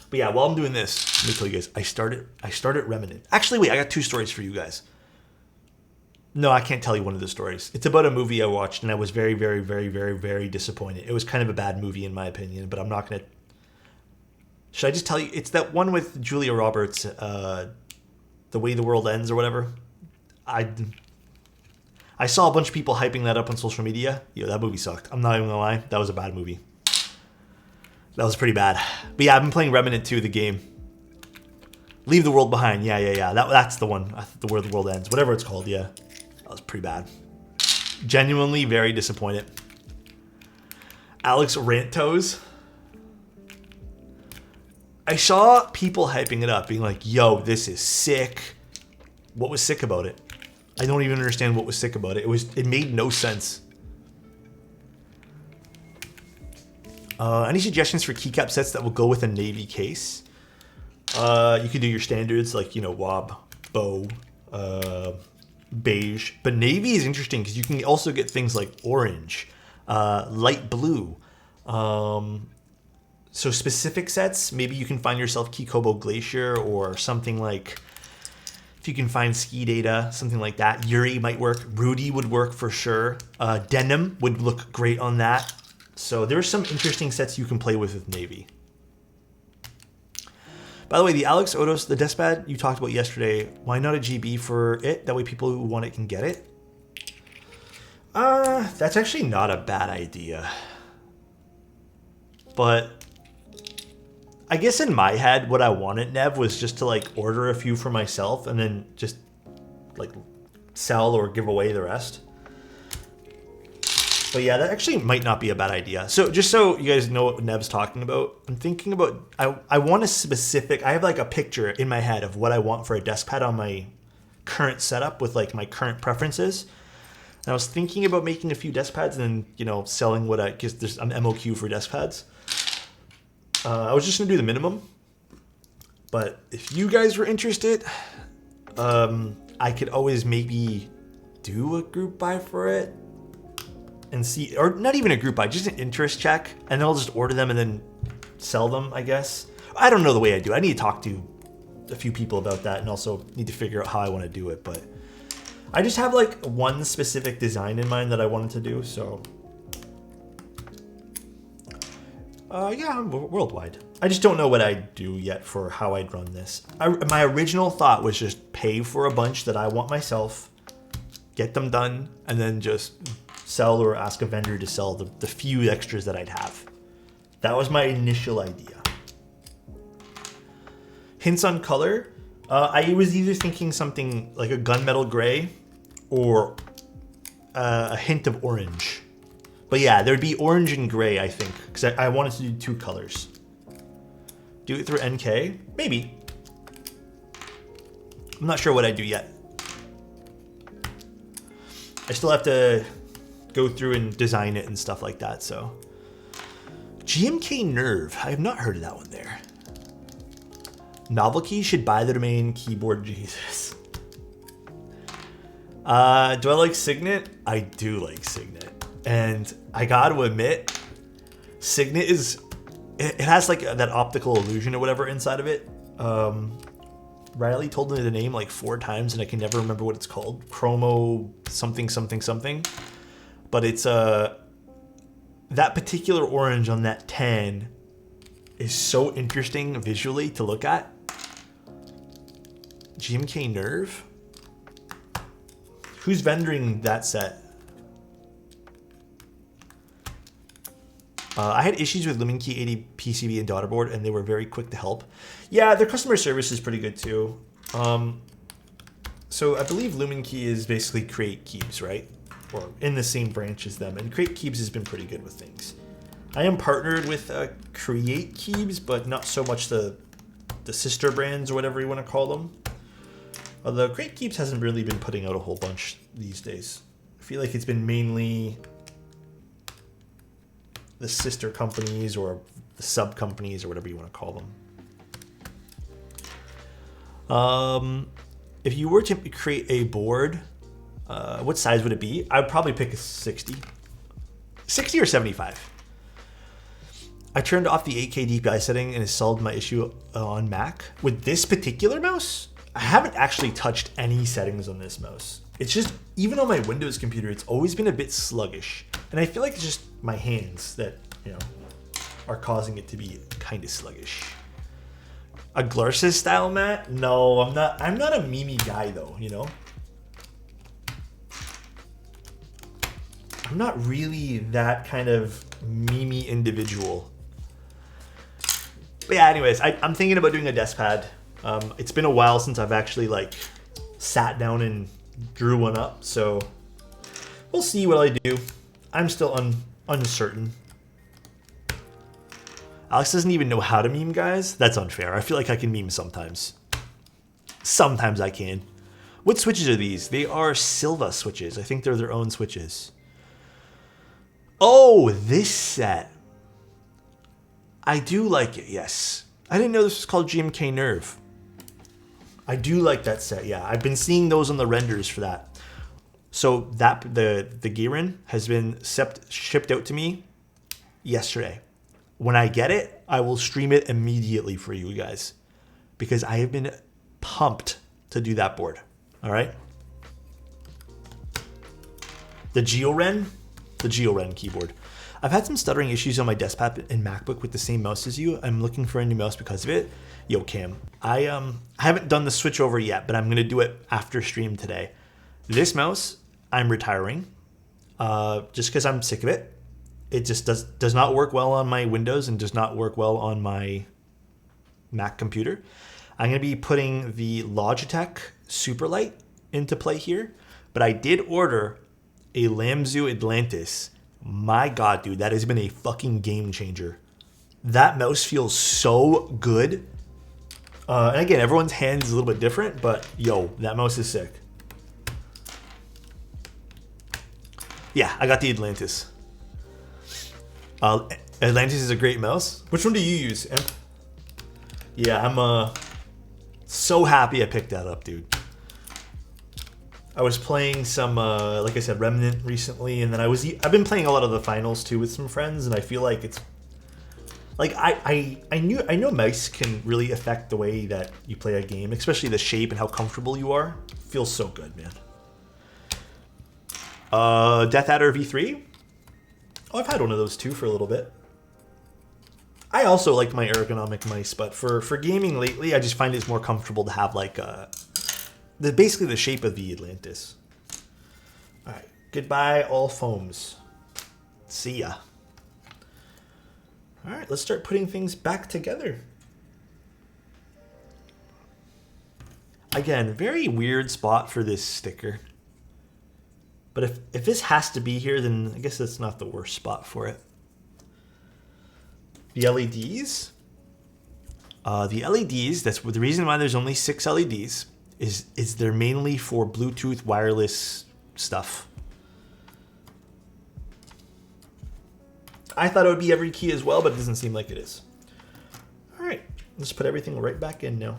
But yeah, while I'm doing this, let me tell you guys, I started Remnant. Actually, wait, I got 2 stories for you guys. No, I can't tell you one of the stories. It's about a movie I watched, and I was very, very, very, very, very disappointed. It was kind of a bad movie in my opinion, but I'm not going to... Should I just tell you? It's that one with Julia Roberts, The Way the World Ends or whatever. I saw a bunch of people hyping that up on social media. Yo, that movie sucked. I'm not even gonna lie. That was a bad movie. That was pretty bad. But yeah, I've been playing Remnant 2, the game. Leave the World Behind. Yeah. That's the one. The Where the World Ends. Whatever it's called, yeah. That was pretty bad. Genuinely very disappointed. Alexotos. I saw people hyping it up, being like, yo, this is sick. What was sick about it? I don't even understand what was sick about it. It made no sense. Any suggestions for keycap sets that will go with a navy case? You could do your standards like, you know, wob, bow, beige. But navy is interesting because you can also get things like orange, light blue. So specific sets, maybe you can find yourself Kikobo Glacier or something like... If you can find Ski Data, something like that. Yuri might work. Rudy would work for sure. Denim would look great on that. So there's some interesting sets you can play with Navy. By the way, the Alexotos, the desk pad you talked about yesterday, why not a GB for it? That way people who want it can get it. That's actually not a bad idea. But I guess in my head, what I wanted, Nev, was just to like order a few for myself and then just like sell or give away the rest. But yeah, that actually might not be a bad idea. So just so you guys know what Nev's talking about, I'm thinking about, I want a specific, I have like a picture in my head of what I want for a desk pad on my current setup with like my current preferences. And I was thinking about making a few desk pads and then, you know, selling what because there's an MOQ for desk pads. I was just gonna do the minimum, but if you guys were interested, I could always maybe do a group buy for it and see, or not even a group buy, just an interest check, and then I'll just order them and then sell them, I guess. I don't know the way I do. I need to talk to a few people about that and also need to figure out how I want to do it, but I just have like one specific design in mind that I wanted to do, so yeah, I'm worldwide. I just don't know what I'd do yet for how I'd run this. My original thought was just pay for a bunch that I want myself, get them done, and then just sell or ask a vendor to sell the few extras that I'd have. That was my initial idea. Hints on color. I was either thinking something like a gunmetal gray or a hint of orange. But yeah, there'd be orange and gray, I think, because I wanted to do 2 colors. Do it through NK? Maybe. I'm not sure what I'd do yet. I still have to go through and design it and stuff like that, so. GMK Nerve, I have not heard of that one there. Novelkey should buy the domain keyboard Jesus. Do I like Signet? I do like Signet. And I gotta admit, Signet is, it has like that optical illusion or whatever inside of it. Riley told me the name like 4 times and I can never remember what it's called. Chromo something something something. But it's that particular orange on that 10 is so interesting visually to look at. GMK Nerve? Who's vendoring that set? I had issues with Luminkey65 PCB and daughterboard, and they were very quick to help. Yeah, their customer service is pretty good too. So I believe Luminkey is basically Create Keeps, right? Or in the same branch as them, and Create Keeps has been pretty good with things. I am partnered with Create Keeps, but not so much the sister brands or whatever you want to call them. Although Create Keeps hasn't really been putting out a whole bunch these days. I feel like it's been mainly the sister companies or the sub companies or whatever you want to call them. If you were to create a board, what size would it be? I'd probably pick a 60. 60 or 75. I turned off the 8K DPI setting and it solved my issue on Mac. With this particular mouse, I haven't actually touched any settings on this mouse. It's just, even on my Windows computer, it's always been a bit sluggish. And I feel like it's just my hands that, you know, are causing it to be kind of sluggish. A Glarsis style mat? No, I'm not a Mimi guy though, you know? I'm not really that kind of Mimi individual. But yeah, anyways, I'm thinking about doing a desk pad. It's been a while since I've actually like sat down and drew one up, so we'll see what I do. I'm still uncertain. Alex doesn't even know how to meme, guys. That's unfair. I feel like I can meme sometimes. Sometimes I can. What switches are these? They are Silva switches. I think they're their own switches. Oh, this set. I do like it, yes. I didn't know this was called GMK Nerve. I do like that set, yeah. I've been seeing those on the renders for that. So that the Girin has been shipped out to me yesterday. When I get it, I will stream it immediately for you guys because I have been pumped to do that board. All right. The GeoRen keyboard. I've had some stuttering issues on my desktop and MacBook with the same mouse as you. I'm looking for a new mouse because of it. Yo, Cam, I haven't done the switch over yet, but I'm gonna do it after stream today. This mouse, I'm retiring, just because I'm sick of it. It just does not work well on my Windows and does not work well on my Mac computer. I'm gonna be putting the Logitech Superlight into play here, but I did order a Lamzu Atlantis. My God, dude, that has been a fucking game changer. That mouse feels so good. And again, everyone's hand is a little bit different, but yo, that mouse is sick. Yeah, I got the Atlantis. Atlantis is a great mouse. Which one do you use, Emp? Yeah, I'm so happy I picked that up, dude. I was playing some, like I said, Remnant recently, and then I've been playing a lot of the finals too with some friends, and I feel like it's like I know mice can really affect the way that you play a game, especially the shape and how comfortable you are. Feels so good, man. Death Adder V3. Oh, I've had one of those too for a little bit. I also like my ergonomic mice, but for gaming lately, I just find it's more comfortable to have like basically the shape of the Atlantis. All right, goodbye all foams. See ya. All right, let's start putting things back together. Again, very weird spot for this sticker. But if this has to be here, then I guess that's not the worst spot for it. The LEDs. The LEDs, that's the reason why there's only 6 LEDs, is they're mainly for Bluetooth wireless stuff. I thought it would be every key as well, but it doesn't seem like it is. All right, let's put everything right back in now.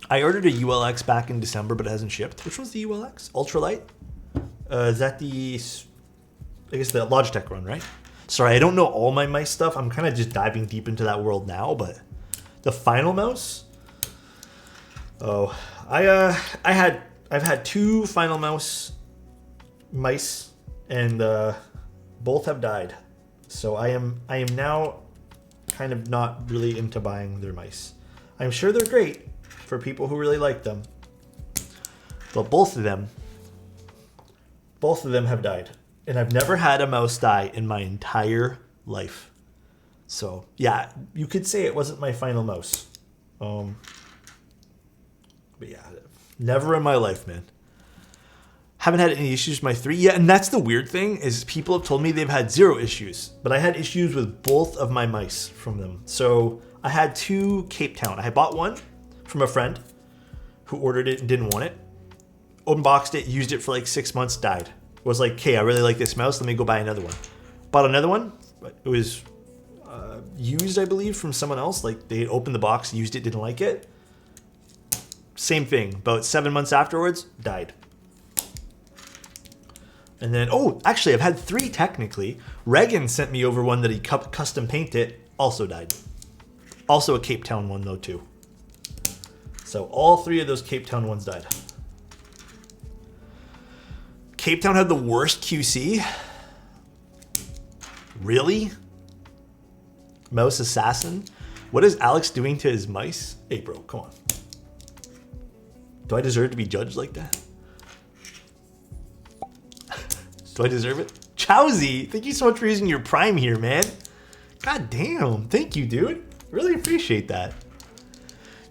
I ordered a ULX back in December, but it hasn't shipped. Which one's the ULX? Ultralight? Is that the, I guess the Logitech one, right? Sorry, I don't know all my mice stuff. I'm kind of just diving deep into that world now, but the final mouse? Oh, I've had 2 final mouse mice, and both have died. So I am now kind of not really into buying their mice. I'm sure they're great for people who really like them, but both of them have died, and I've never had a mouse die in my entire life. So yeah, you could say it wasn't my final mouse. But yeah, never in my life, man. Haven't had any issues with my 3 yet, and that's the weird thing is people have told me they've had 0 issues, but I had issues with both of my mice from them. So I had 2 Cape Town. I had bought one from a friend who ordered it and didn't want it. Unboxed it, used it for like 6 months, died. Was like, okay, I really like this mouse. Let me go buy another one. Bought another one. It was used, I believe, from someone else. Like they opened the box, used it, didn't like it. Same thing. About 7 months afterwards, died. And then, oh, actually, I've had 3 technically. Reagan sent me over one that he custom painted, also died. Also a Cape Town one though too. So all 3 of those Cape Town ones died. Cape Town had the worst QC? Really? Mouse assassin? What is Alex doing to his mice? Hey bro, come on. Do I deserve to be judged like that? Do I deserve it? Chowsy, thank you so much for using your Prime here, man. God damn, thank you, dude. Really appreciate that.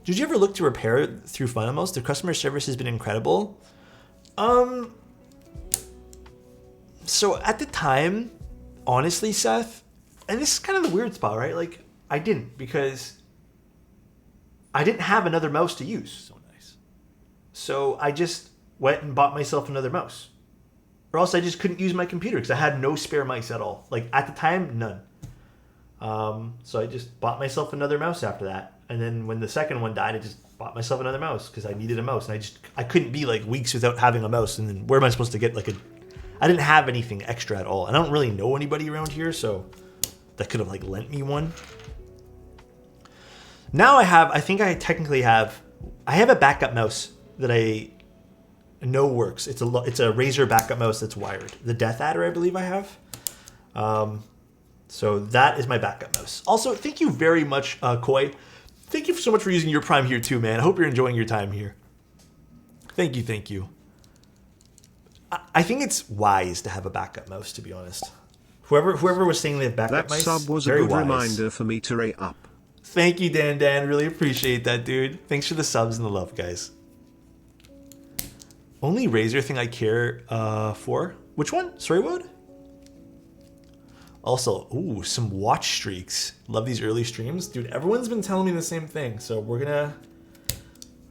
Did you ever look to repair it through Funimals? Their customer service has been incredible. So at the time, honestly, Seth, and this is kind of the weird spot, right? Like, I didn't, because I didn't have another mouse to use. So nice. So I just went and bought myself another mouse. Or else I just couldn't use my computer because I had no spare mice at all. Like at the time, none. So I just bought myself another mouse after that. And then when the second one died, I just bought myself another mouse because I needed a mouse. And I couldn't be like weeks without having a mouse. And then where am I supposed to get like I didn't have anything extra at all. And I don't really know anybody around here, so that could have like lent me one. Now I think I technically have a backup mouse that I know works. It's a Razer backup mouse that's wired. The Death Adder, I believe I have. So that is my backup mouse. Also, thank you very much, Koi. Thank you so much for using your Prime here too, man. I hope you're enjoying your time here. Thank you, thank you. I think it's wise to have a backup mouse, to be honest. Whoever was saying they have backup mice, that sub was a very good wise. reminder for me to rate up. Thank you, Dan. Really appreciate that, dude. Thanks for the subs and the love, guys. Only Razer thing I care for. Which one? Sorry, what? Also, ooh, some watch streaks. Love these early streams. Dude, everyone's been telling me the same thing. So we're gonna,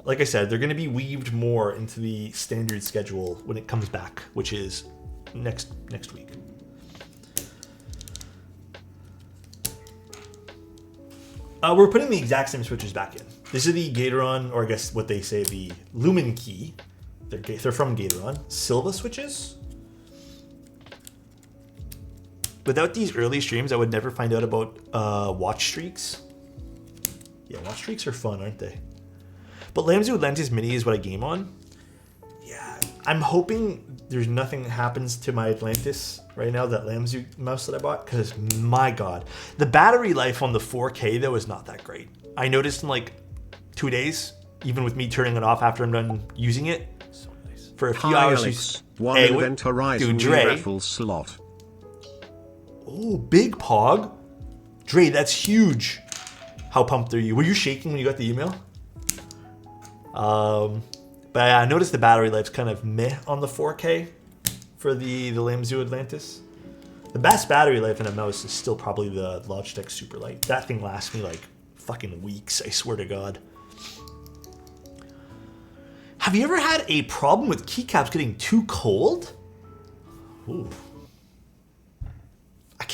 like I said, they're gonna be weaved more into the standard schedule when it comes back, which is next week. We're putting the exact same switches back in. This is the Gatoron, or I guess what they say, the Lumen key. They're from Gatoron. Silva switches. Without these early streams, I would never find out about watch streaks. Yeah, watch streaks are fun, aren't they? But Lamzu Atlantis Mini is what I game on. Yeah, I'm hoping there's nothing that happens to my Atlantis right now, that Lamzu mouse that I bought, because my god. The battery life on the 4K, though, is not that great. I noticed in like 2 days, even with me turning it off after I'm done using it, so nice. For a few hours. Alex, one event horizon raffle slot. Oh, big Pog. Dre, that's huge. How pumped are you? Were you shaking when you got the email? But I noticed the battery life's kind of meh on the 4K for the Lamzu Atlantis. The best battery life in a mouse is still probably the Logitech Superlight. That thing lasts me like fucking weeks, I swear to God. Have you ever had a problem with keycaps getting too cold? Ooh.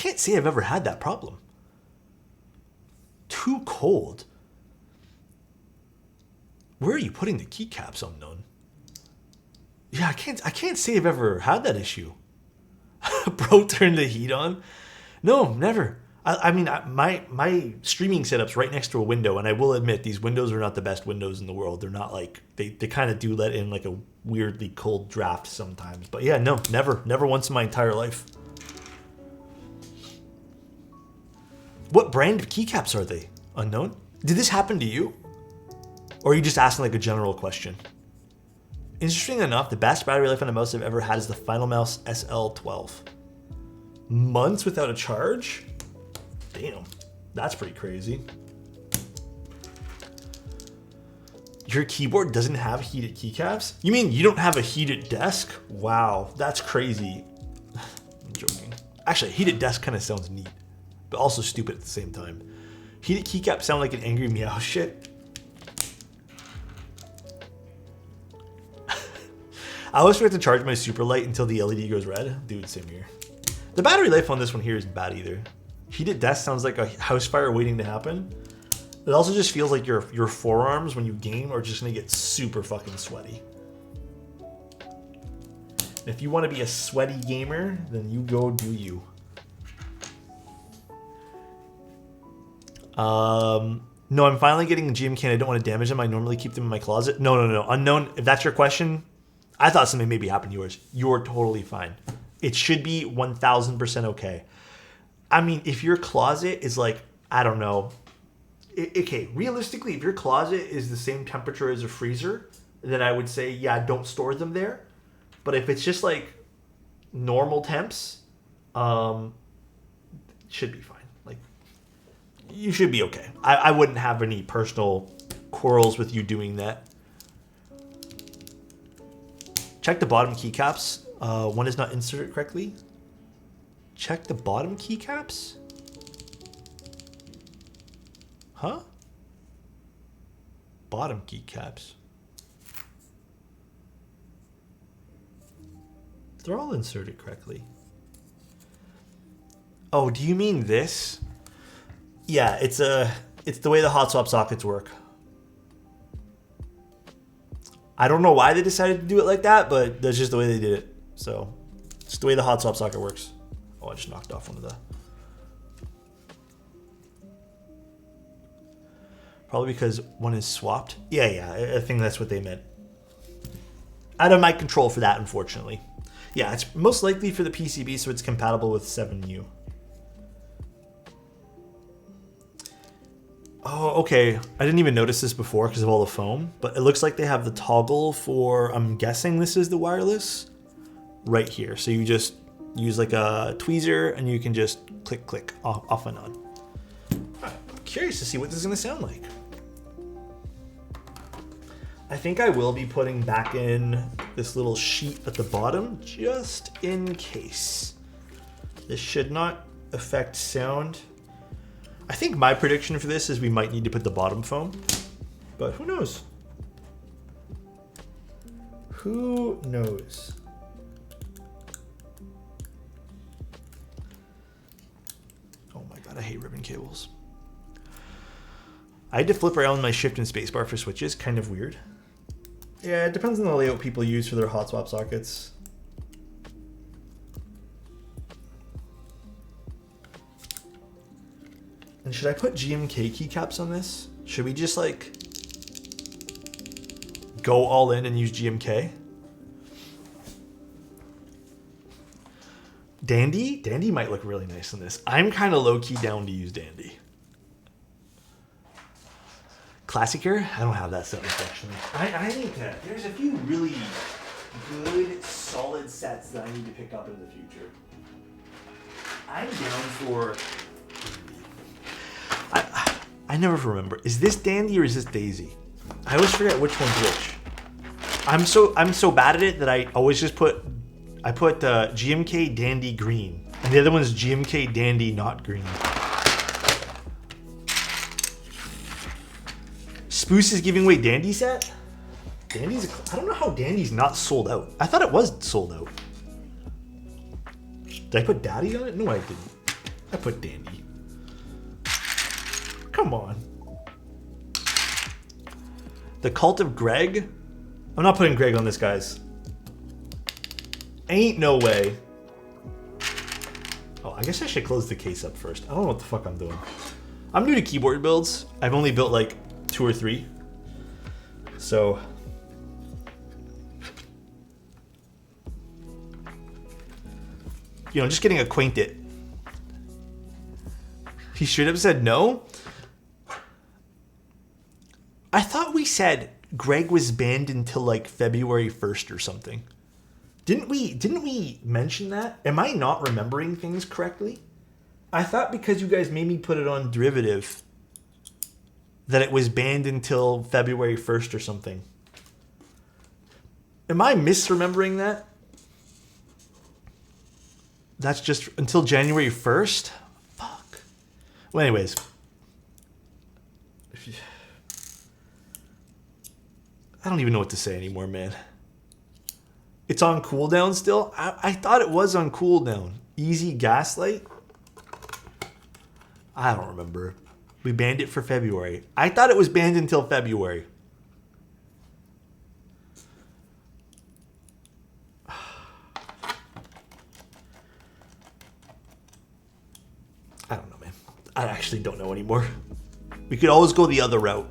can't say I've ever had that problem. Too cold. Where are you putting the keycaps, unknown? Yeah, I can't say I've ever had that issue. Bro, turn the heat on? No, never. I mean, my streaming setup's right next to a window, and I will admit these windows are not the best windows in the world. They're not like, they kind of do let in like a weirdly cold draft sometimes. But yeah, no, never once in my entire life. What brand of keycaps are they? Unknown? Did this happen to you? Or are you just asking like a general question? Interesting enough, the best battery life on a mouse I've ever had is the Final Mouse SL12. Months without a charge? Damn, that's pretty crazy. Your keyboard doesn't have heated keycaps? You mean you don't have a heated desk? Wow, that's crazy. I'm joking. Actually, a heated desk kind of sounds neat, but also stupid at the same time. Heated keycaps sound like an angry meow shit. I always forget to charge my super light until the LED goes red. Dude, same here. The battery life on this one here isn't bad either. Heated desk sounds like a house fire waiting to happen. It also just feels like your forearms when you game are just gonna get super fucking sweaty. And if you want to be a sweaty gamer, then you go do you. No, I'm finally getting a GMK and I don't want to damage them. I normally keep them in my closet. No. Unknown, if that's your question, I thought something maybe happened to yours. You're totally fine. It should be 1000% okay. I mean, if your closet is like, I don't know. Okay, realistically, if your closet is the same temperature as a freezer, then I would say, yeah, don't store them there. But if it's just like normal temps, it should be fine. Like, you should be okay. I wouldn't have any personal quarrels with you doing that. Check the bottom keycaps. One is not inserted correctly. Check the bottom keycaps? Huh? Bottom keycaps. They're all inserted correctly. Oh, do you mean this? Yeah, it's the way the hot swap sockets work. I don't know why they decided to do it like that, but that's just the way they did it. So, it's the way the hot swap socket works. Oh, I just knocked off one of the... Probably because one is swapped. Yeah, I think that's what they meant. Out of my control for that, unfortunately. Yeah, it's most likely for the PCB, so it's compatible with 7U. Oh, okay. I didn't even notice this before because of all the foam, but it looks like they have the toggle for, I'm guessing this is the wireless, right here. So you just use like a tweezer and you can just click, off and on. I'm curious to see what this is going to sound like. I think I will be putting back in this little sheet at the bottom just in case. This should not affect sound. I think my prediction for this is we might need to put the bottom foam, but who knows? Who knows? Oh my god, I hate ribbon cables. I had to flip around my shift and spacebar for switches, kind of weird. Yeah, it depends on the layout people use for their hot swap sockets. And should I put GMK keycaps on this? Should we just like go all in and use GMK? Dandy? Dandy might look really nice on this. I'm kind of low-key down to use Dandy. Classicer? I don't have that set, unfortunately. I need to. There's a few really good, solid sets that I need to pick up in the future. I'm down for... I never remember. Is this Dandy or is this Daisy? I always forget which one's which. I'm so bad at it that I always just put GMK Dandy green, and the other one's GMK Dandy not green. Spoose is giving away Dandy set? Dandy's I don't know how Dandy's not sold out. I thought it was sold out. Did I put Daddy on it? No, I didn't. I put Dandy. Come on. The Cult of Greg? I'm not putting Greg on this, guys. Ain't no way. Oh, I guess I should close the case up first. I don't know what the fuck I'm doing. I'm new to keyboard builds. I've only built like 2 or 3. So... you know, just getting acquainted. He straight up said no? I thought we said Greg was banned until like February 1st or something. Didn't we mention that? Am I not remembering things correctly? I thought because you guys made me put it on derivative that it was banned until February 1st or something. Am I misremembering that? That's just until January 1st? Fuck. Well, anyways. I don't even know what to say anymore, man. It's on cooldown still? I thought it was on cooldown. Easy Gaslight? I don't remember. We banned it for February. I thought it was banned until February. I don't know, man. I actually don't know anymore. We could always go the other route.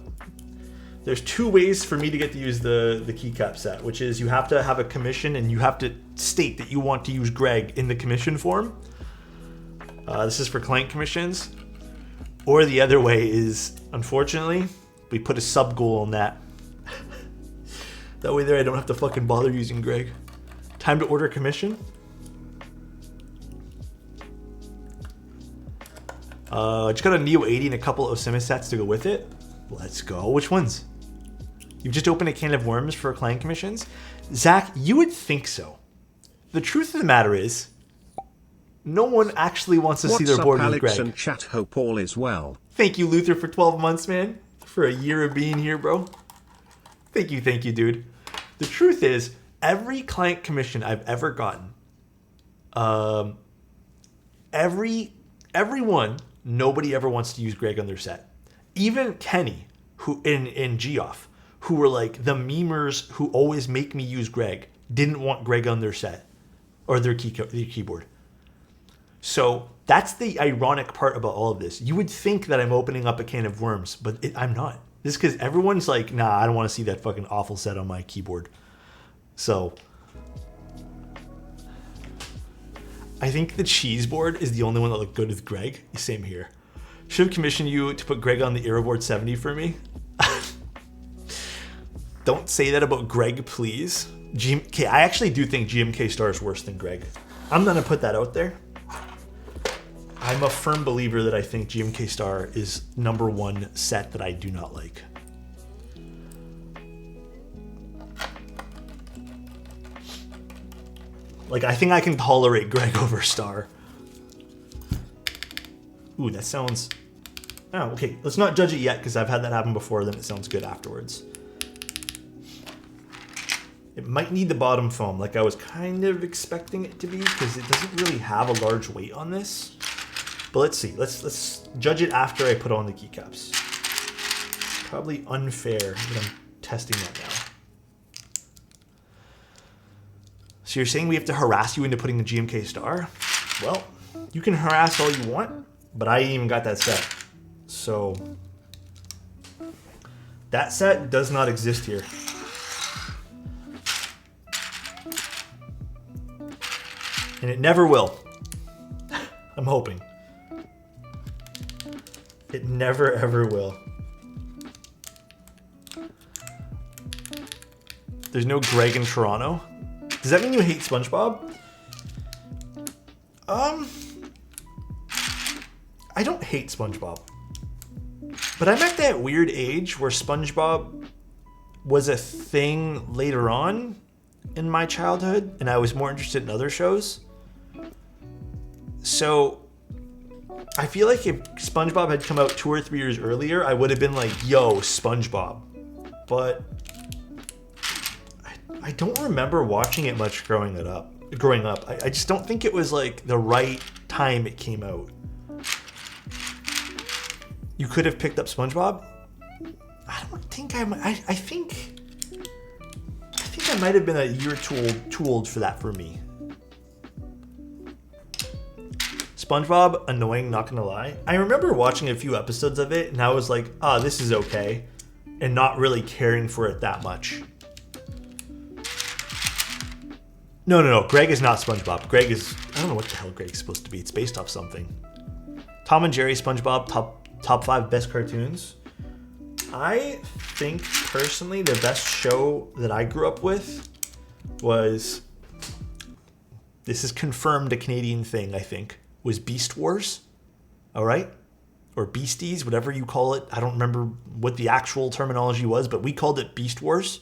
There's 2 ways for me to get to use the keycap set, which is you have to have a commission and you have to state that you want to use Greg in the commission form. This is for client commissions. Or the other way is, unfortunately, we put a sub goal on that. That way there I don't have to fucking bother using Greg. Time to order commission. Just got a Neo 80 and a couple of Osima sets to go with it. Let's go. Which ones? You've just opened a can of worms for client commissions? Zach, you would think so. The truth of the matter is, no one actually wants to see their board with Greg. Alex and chat, hope all is well. Thank you, Luther, for 12 months, man. For a year of being here, bro. Thank you, dude. The truth is, every client commission I've ever gotten, everyone, nobody ever wants to use Greg on their set. Even Kenny, who in Geoff, who were like the memers who always make me use Greg, didn't want Greg on their set or their keyboard. So that's the ironic part about all of this. You would think that I'm opening up a can of worms, but I'm not. This is because everyone's like, nah, I don't want to see that fucking awful set on my keyboard. So I think the cheese board is the only one that looked good with Greg. Same here. Should have commissioned you to put Greg on the Aeroboard 70 for me. Don't say that about Greg, please. GMK, I actually do think GMK Star is worse than Greg. I'm gonna put that out there. I'm a firm believer that I think GMK Star is #1 set that I do not like. Like, I think I can tolerate Greg over Star. Ooh, that sounds... Oh, okay. Let's not judge it yet, because I've had that happen before, then it sounds good afterwards. It might need the bottom foam, like I was kind of expecting it to be, because it doesn't really have a large weight on this. But let's see. Let's judge it after I put on the keycaps. Probably unfair that I'm testing that now. So you're saying we have to harass you into putting the GMK Star? Well, you can harass all you want, but I ain't even got that set. So that set does not exist here. And it never will. I'm hoping. It never ever will. There's no Greg in Toronto? Does that mean you hate SpongeBob? I don't hate SpongeBob. But I'm at that weird age where SpongeBob was a thing later on in my childhood, and I was more interested in other shows. So I feel like if SpongeBob had come out 2 or 3 years earlier, I would have been like, yo, SpongeBob. But I don't remember watching it much growing up. I just don't think it was like the right time it came out. You could have picked up SpongeBob. I don't think I think I might have been a year too old for that for me. SpongeBob, annoying, not gonna lie. I remember watching a few episodes of it and I was like, oh, this is okay. And not really caring for it that much. No. Greg is not SpongeBob. Greg is, I don't know what the hell Greg's supposed to be. It's based off something. Tom and Jerry, SpongeBob, top 5 best cartoons. I think personally the best show that I grew up with was, this is confirmed a Canadian thing, I think, was Beast Wars. All right? Or Beasties, whatever you call it. I don't remember what the actual terminology was, but we called it Beast Wars.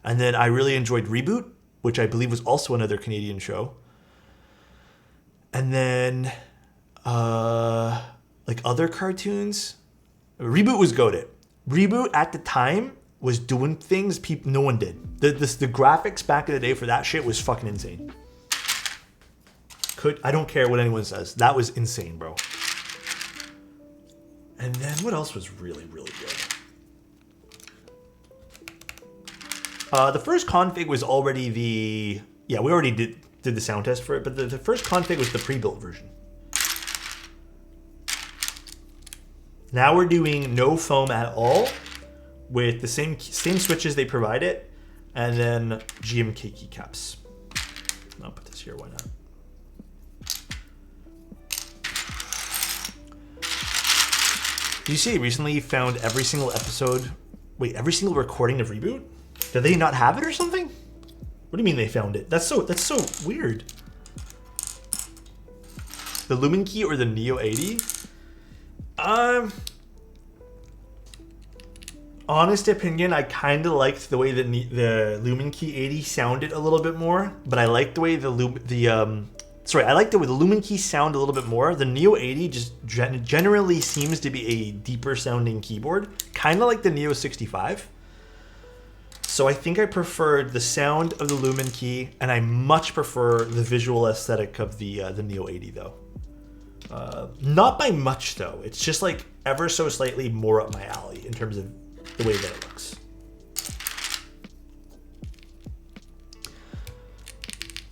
And then I really enjoyed Reboot, which I believe was also another Canadian show. And then, like other cartoons, Reboot was goated. Reboot at the time was doing things no one did. The graphics back in the day for that shit was fucking insane. I don't care what anyone says. That was insane, bro. And then what else was really, really good? The first config was already the... Yeah, we already did the sound test for it, but the first config was the pre-built version. Now we're doing no foam at all with the same switches they provided, and then GMK keycaps. I'll put this here, why not? Did you see recently found every single episode, wait, every single recording of Reboot? Did they not have it or something? What do you mean they found it? That's so weird. The Lumen Key or the Neo 80? Honest opinion, I kind of liked the way the Luminkey 80 sounded a little bit more, but I liked the way I like the way the Lumen Key sound a little bit more. The Neo 80 just generally seems to be a deeper sounding keyboard, kind of like the Neo 65. So I think I preferred the sound of the Lumen Key, and I much prefer the visual aesthetic of the Neo 80 though. Not by much though. It's just like ever so slightly more up my alley in terms of the way that it looks.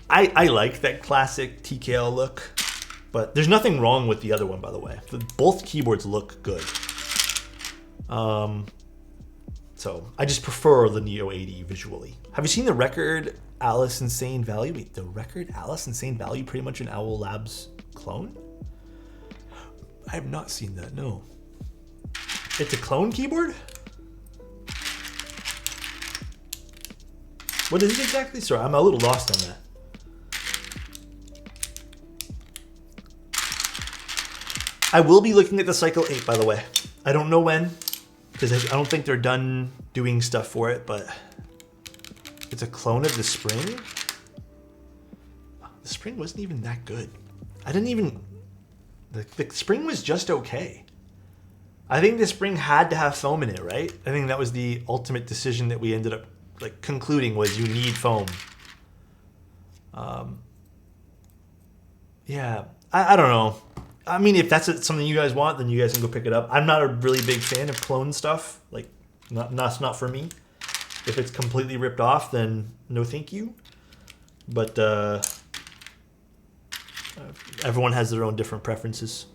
I like that classic TKL look, but there's nothing wrong with the other one, by the way. Both keyboards look good. So I just prefer the Neo 80 visually. Have you seen the record Alice Insane Value? Wait, the record Alice Insane Value pretty much an Owl Labs clone? I have not seen that, no. It's a clone keyboard? What is it exactly? Sorry, I'm a little lost on that. I will be looking at the Cycle 8, by the way. I don't know when, because I don't think they're done doing stuff for it, but it's a clone of the Spring. The Spring wasn't even that good. I didn't even... The Spring was just okay. I think the Spring had to have foam in it, right? I think that was the ultimate decision that we ended up like concluding was you need foam. Yeah, I don't know. I mean, if that's something you guys want, then you guys can go pick it up. I'm not a really big fan of clone stuff. Like, not for me. If it's completely ripped off, then no thank you. But everyone has their own different preferences.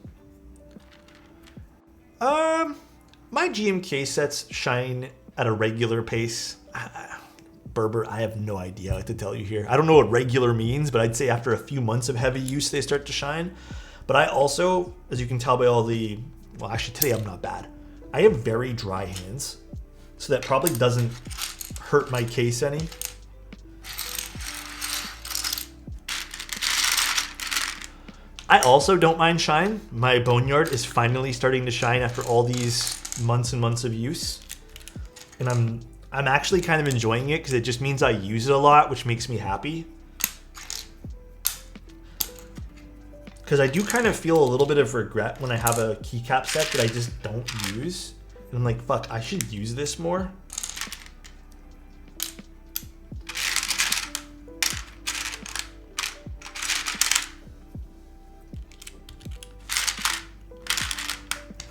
My GMK sets shine at a regular pace. Berber, I have no idea what to tell you here. I don't know what regular means, but I'd say after a few months of heavy use, they start to shine. But I also, as you can tell by all the, well, actually today I'm not bad. I have very dry hands, so that probably doesn't hurt my case any. I also don't mind shine. My Boneyard is finally starting to shine after all these months and months of use. And I'm actually kind of enjoying it because it just means I use it a lot, which makes me happy. Because I do kind of feel a little bit of regret when I have a keycap set that I just don't use. And I'm like, fuck, I should use this more.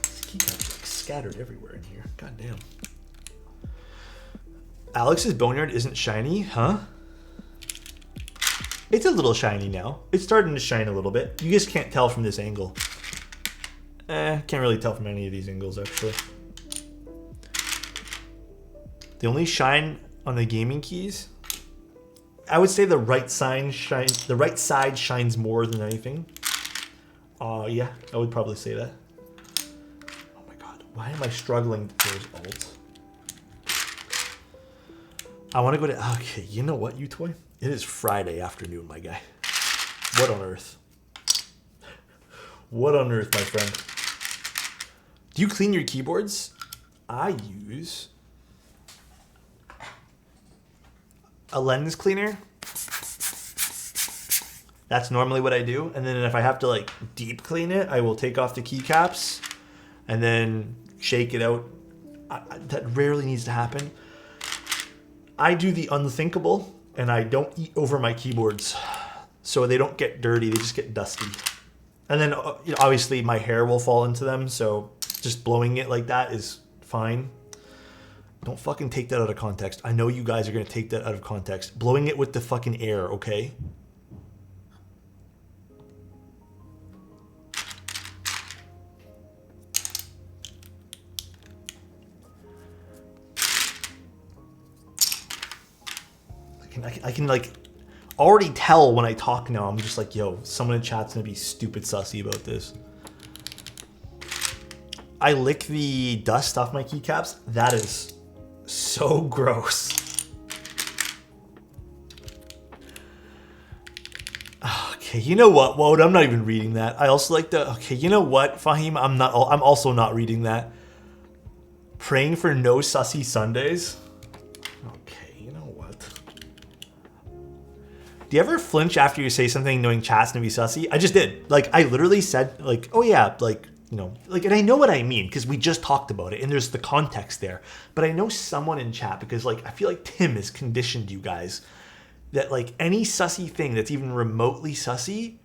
This keycap scattered everywhere in here. God damn. Alex's boneyard isn't shiny, huh? It's a little shiny now. It's starting to shine a little bit. You just can't tell from this angle. Can't really tell from any of these angles, actually. The only shine on the gaming keys, I would say the right side shines more than anything. Yeah, I would probably say that. Oh my god, why am I struggling to close alt? I want to go to, okay, you know what, you toy? It is Friday afternoon, my guy. What on earth? What on earth, my friend? Do you clean your keyboards? I use a lens cleaner. That's normally what I do. And then if I have to like deep clean it, I will take off the keycaps and then shake it out. That rarely needs to happen. I do the unthinkable and I don't eat over my keyboards. So they don't get dirty, they just get dusty. And then you know, obviously my hair will fall into them. So just blowing it like that is fine. Don't fucking take that out of context. I know you guys are going to take that out of context. Blowing it with the fucking air, okay? I can like already tell when I talk now. I'm just like, yo, someone in chat's going to be stupid sussy about this. I lick the dust off my keycaps. That is so gross. Okay, you know what, Woad? I'm not even reading that. I also like the, okay, you know what, Fahim? I'm also not reading that. Praying for no sussy Sundays. Okay, you know what? Do you ever flinch after you say something knowing chat's gonna be sussy? I just did. Like, I literally said, like, oh yeah, like, you know, like, and I know what I mean because we just talked about it and there's the context there. But I know someone in chat because, like, I feel like Tim has conditioned you guys that, like, any sussy thing that's even remotely sussy,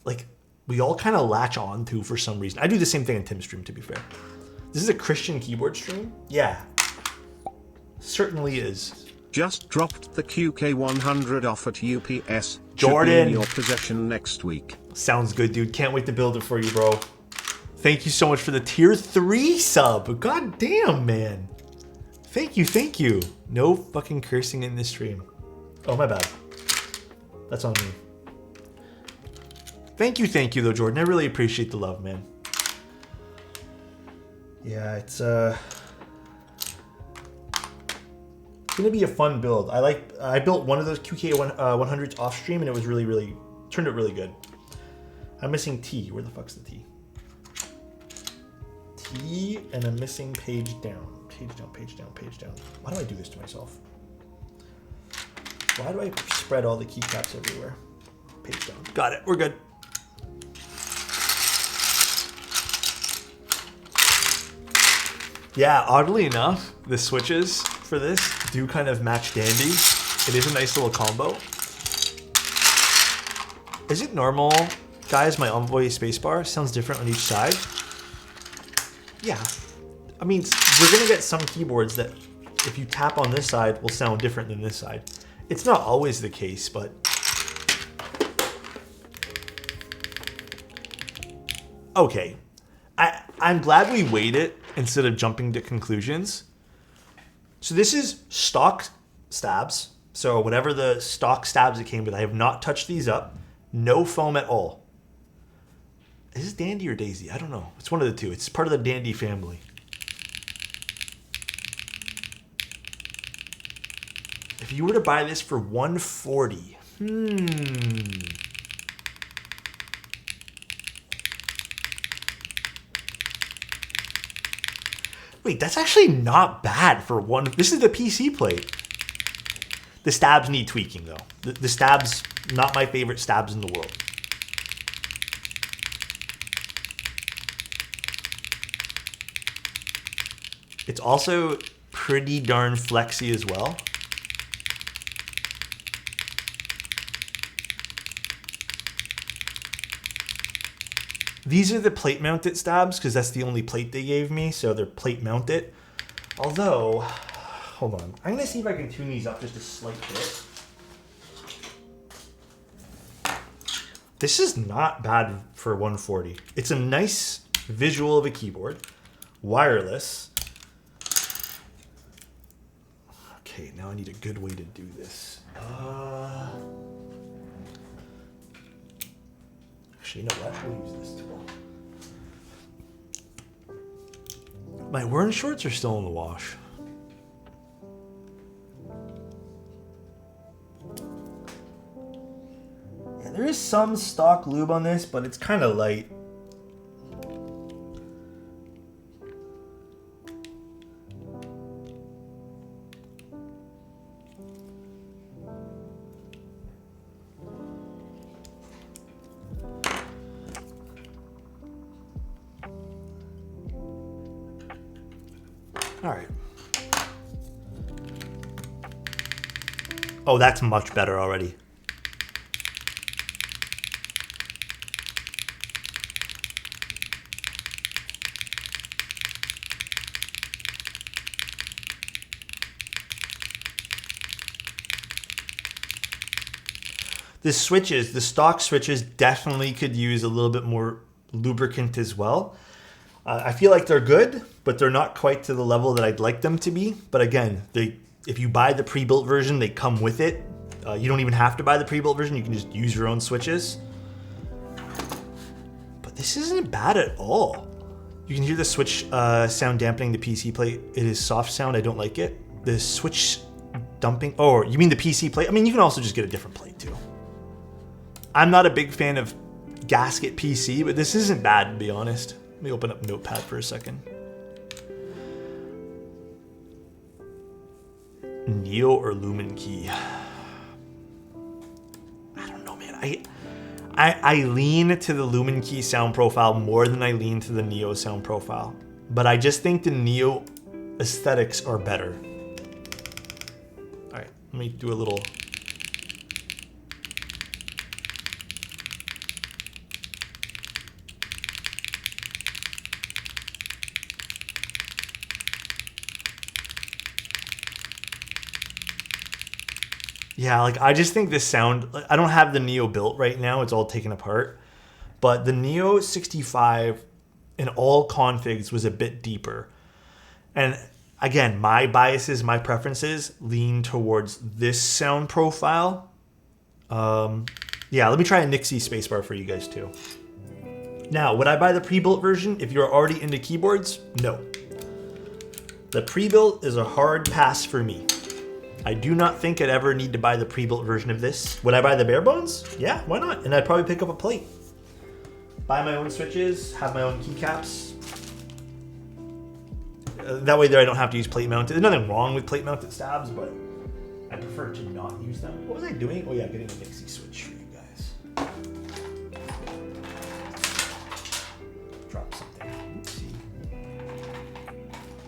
like, we all kind of latch on to for some reason. I do the same thing in Tim's stream, to be fair. This is a Christian keyboard stream? Yeah. Certainly is. Just dropped the QK100 off at UPS. Jordan. Should be in your possession next week. Sounds good, dude. Can't wait to build it for you, bro. Thank you so much for the tier 3 sub. God damn, man. Thank you, thank you. No fucking cursing in this stream. Oh, my bad. That's on me. Thank you though, Jordan. I really appreciate the love, man. Yeah, it's gonna be a fun build. I built one of those QK100s off stream and it was really turned out really good. I'm missing T. Where the fuck's the T? T, and I'm missing page down. Page down, page down, page down. Why do I do this to myself? Why do I spread all the keycaps everywhere? Page down. Got it. We're good. Yeah, oddly enough, the switches for this do kind of match dandy. It is a nice little combo. Is it normal, guys, my Envoy spacebar sounds different on each side? Yeah. I mean, we're gonna get some keyboards that if you tap on this side will sound different than this side. It's not always the case, but okay. I'm glad we waited instead of jumping to conclusions. So this is stock stabs. So whatever the stock stabs it came with, I have not touched these up. No foam at all. Is this Dandy or Daisy? I don't know. It's one of the two. It's part of the Dandy family. If you were to buy this for $140, Wait, that's actually not bad for one. This is the PC plate. The stabs need tweaking though. The stabs, not my favorite stabs in the world. It's also pretty darn flexy as well. These are the plate mounted stabs because that's the only plate they gave me, so they're plate mounted. Although, hold on, I'm gonna see if I can tune these up just a slight bit. This is not bad for 140. It's a nice visual of a keyboard, wireless. Okay, now I need a good way to do this. Actually, you know what? We'll use this tool. My Wern shorts are still in the wash. Yeah, there is some stock lube on this, but it's kind of light. All right. Oh, that's much better already. The switches, the stock switches definitely could use a little bit more lubricant as well. I feel like they're good, but they're not quite to the level that I'd like them to be. But again, if you buy the pre-built version, they come with it. You don't even have to buy the pre-built version. You can just use your own switches. But this isn't bad at all. You can hear the switch sound dampening the PC plate. It is soft sound. I don't like it. The switch dumping. Oh, you mean the PC plate? I mean, you can also just get a different plate too. I'm not a big fan of gasket PC, but this isn't bad, to be honest. Let me open up Notepad for a second. Neo or Lumen key? I don't know, man. I lean to the Lumen key sound profile more than I lean to the Neo sound profile. But I just think the Neo aesthetics are better. All right, let me do a little... Yeah, like I just think this sound, I don't have the Neo built right now. It's all taken apart. But the Neo 65 in all configs was a bit deeper. And again, my biases, my preferences lean towards this sound profile. Yeah, let me try a Nixie spacebar for you guys too. Now, would I buy the pre-built version if you're already into keyboards? No. The pre-built is a hard pass for me. I do not think I'd ever need to buy the pre-built version of this. Would I buy the bare bones? Yeah, why not? And I'd probably pick up a plate. Buy my own switches, have my own keycaps. That way there I don't have to use plate mounted. There's nothing wrong with plate mounted stabs, but I prefer to not use them. What was I doing? Oh yeah, getting a Nixie switch for you guys. Drop something. Oopsie.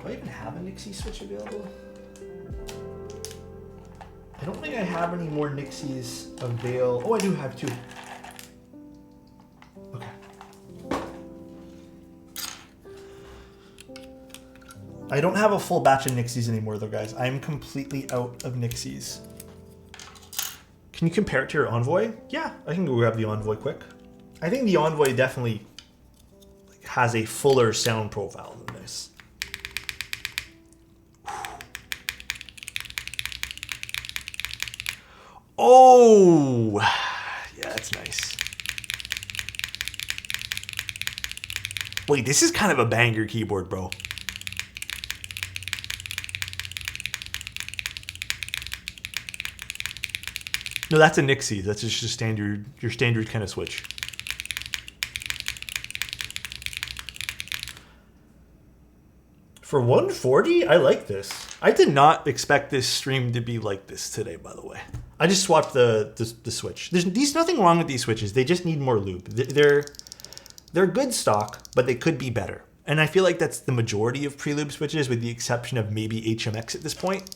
Do I even have a Nixie switch available? I don't think I have any more Nixies available. Oh, I do have two. Okay. I don't have a full batch of Nixies anymore though, guys. I'm completely out of Nixies. Can you compare it to your Envoy? Yeah, I can go grab the Envoy quick. I think the Envoy definitely has a fuller sound profile than this. Oh, yeah, that's nice. Wait, this is kind of a banger keyboard, bro. No, that's a Nixie. That's just a standard, your standard kind of switch. For 140, I like this. I did not expect this stream to be like this today, by the way. I just swapped the switch. There's nothing wrong with these switches. They just need more lube. They're good stock, but they could be better. And I feel like that's the majority of pre-lube switches, with the exception of maybe HMX at this point.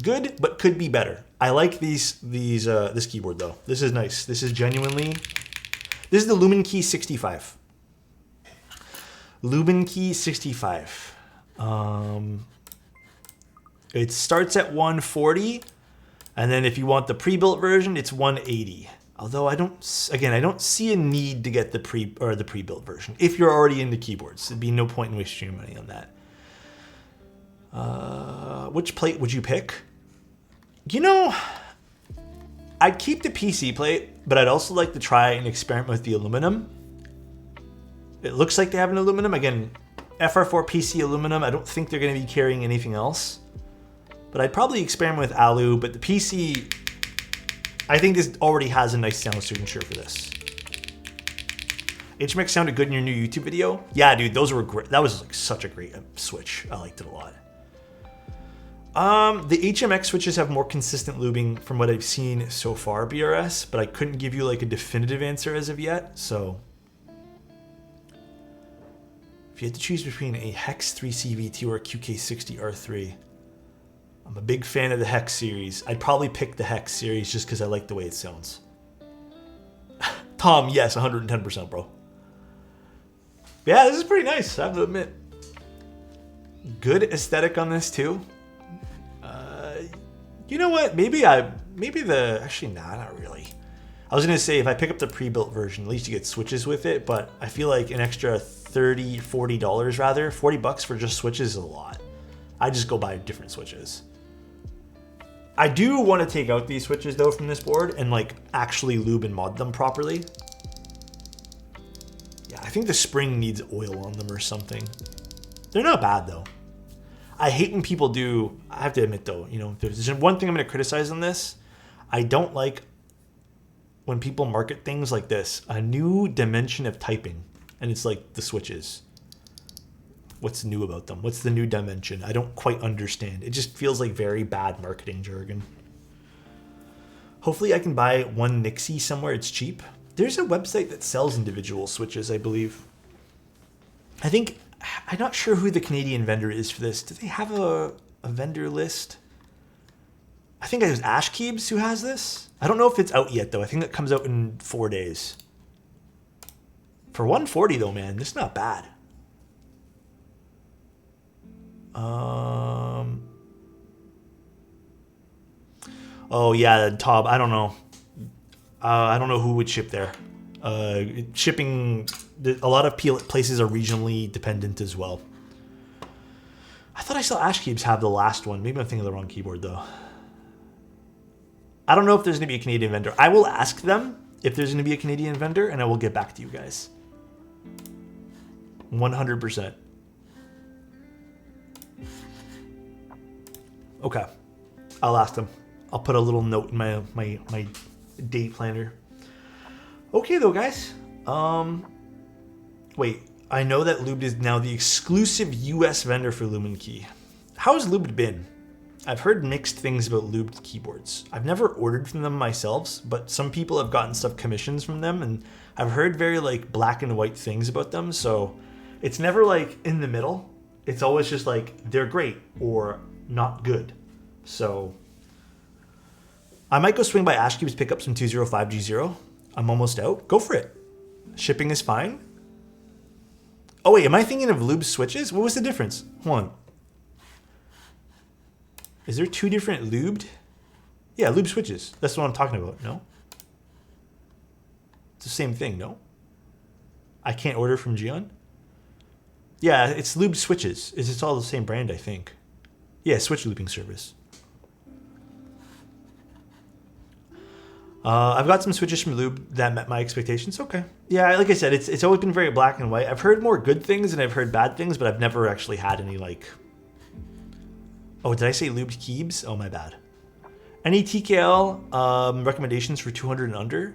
Good, but could be better. I like this keyboard though. This is nice. This is genuinely. This is the Luminkey65. Luminkey65. It starts at 140, and then if you want the pre-built version, it's 180. Although I don't see a need to get the pre-built version. If you're already into keyboards, there'd be no point in wasting your money on that. Which plate would you pick? You know, I'd keep the PC plate, but I'd also like to try and experiment with the aluminum. It looks like they have an aluminum. Again, FR4 PC aluminum. I don't think they're going to be carrying anything else. But I'd probably experiment with alu, but the PC, I think this already has a nice sound signature for this. HMX sounded good in your new YouTube video. Yeah, dude, those were great. That was like such a great switch. I liked it a lot. The HMX switches have more consistent lubing from what I've seen so far, BRS, but I couldn't give you like a definitive answer as of yet, so. If you had to choose between a Hex 3 CVT or a QK60 R3, I'm a big fan of the Hex series. I'd probably pick the Hex series just because I like the way it sounds. Tom, yes, 110%, bro. Yeah, this is pretty nice, I have to admit. Good aesthetic on this too. You know what? Actually, nah, not really. I was gonna say if I pick up the pre-built version, at least you get switches with it, but I feel like an extra $30, $40 rather, 40 bucks for just switches is a lot. I just go buy different switches. I do want to take out these switches though from this board and like actually lube and mod them properly. Yeah, I think the spring needs oil on them or something. They're not bad though. I hate when people do, I have to admit though, you know, there's one thing I'm going to criticize on this. I don't like when people market things like this, a new dimension of typing, and it's like the switches. What's new about them? What's the new dimension? I don't quite understand. It just feels like very bad marketing jargon. Hopefully I can buy one Nixie somewhere. It's cheap. There's a website that sells individual switches, I believe. I'm not sure who the Canadian vendor is for this. Do they have a vendor list? I think it was Ashkeebs who has this. I don't know if it's out yet though. I think it comes out in 4 days. For 140 though, man, this is not bad. Oh yeah, Tob. I don't know. I don't know who would ship there. Shipping. A lot of places are regionally dependent as well. I thought I saw Ashkeebs have the last one. Maybe I'm thinking of the wrong keyboard though. I don't know if there's going to be a Canadian vendor. I will ask them if there's going to be a Canadian vendor, and I will get back to you guys. 100%. Okay, I'll ask them. I'll put a little note in my day planner. Okay though, guys. Wait, I know that Lubed is now the exclusive US vendor for Luminkey. How's Lubed been? I've heard mixed things about Lubed keyboards. I've never ordered from them myself, but some people have gotten stuff commissions from them, and I've heard very like black and white things about them, so it's never like in the middle. It's always just like they're great or not good. So I might go swing by Ashkeeb's, pick up some 205G0. I'm almost out. Go for it. Shipping is fine. Oh wait, am I thinking of lube switches? What was the difference? Hold on. Is there two different lubed? Yeah, lube switches. That's what I'm talking about, no? It's the same thing, no? I can't order from Gion? Yeah, it's lube switches. It's all the same brand, I think. Yeah, switch looping service. I've got some switches from Lube that met my expectations. Okay. Yeah, like I said, it's always been very black and white. I've heard more good things than I've heard bad things, but I've never actually had any like... Oh, did I say Lube Keebs? Oh, my bad. Any TKL recommendations for 200 and under?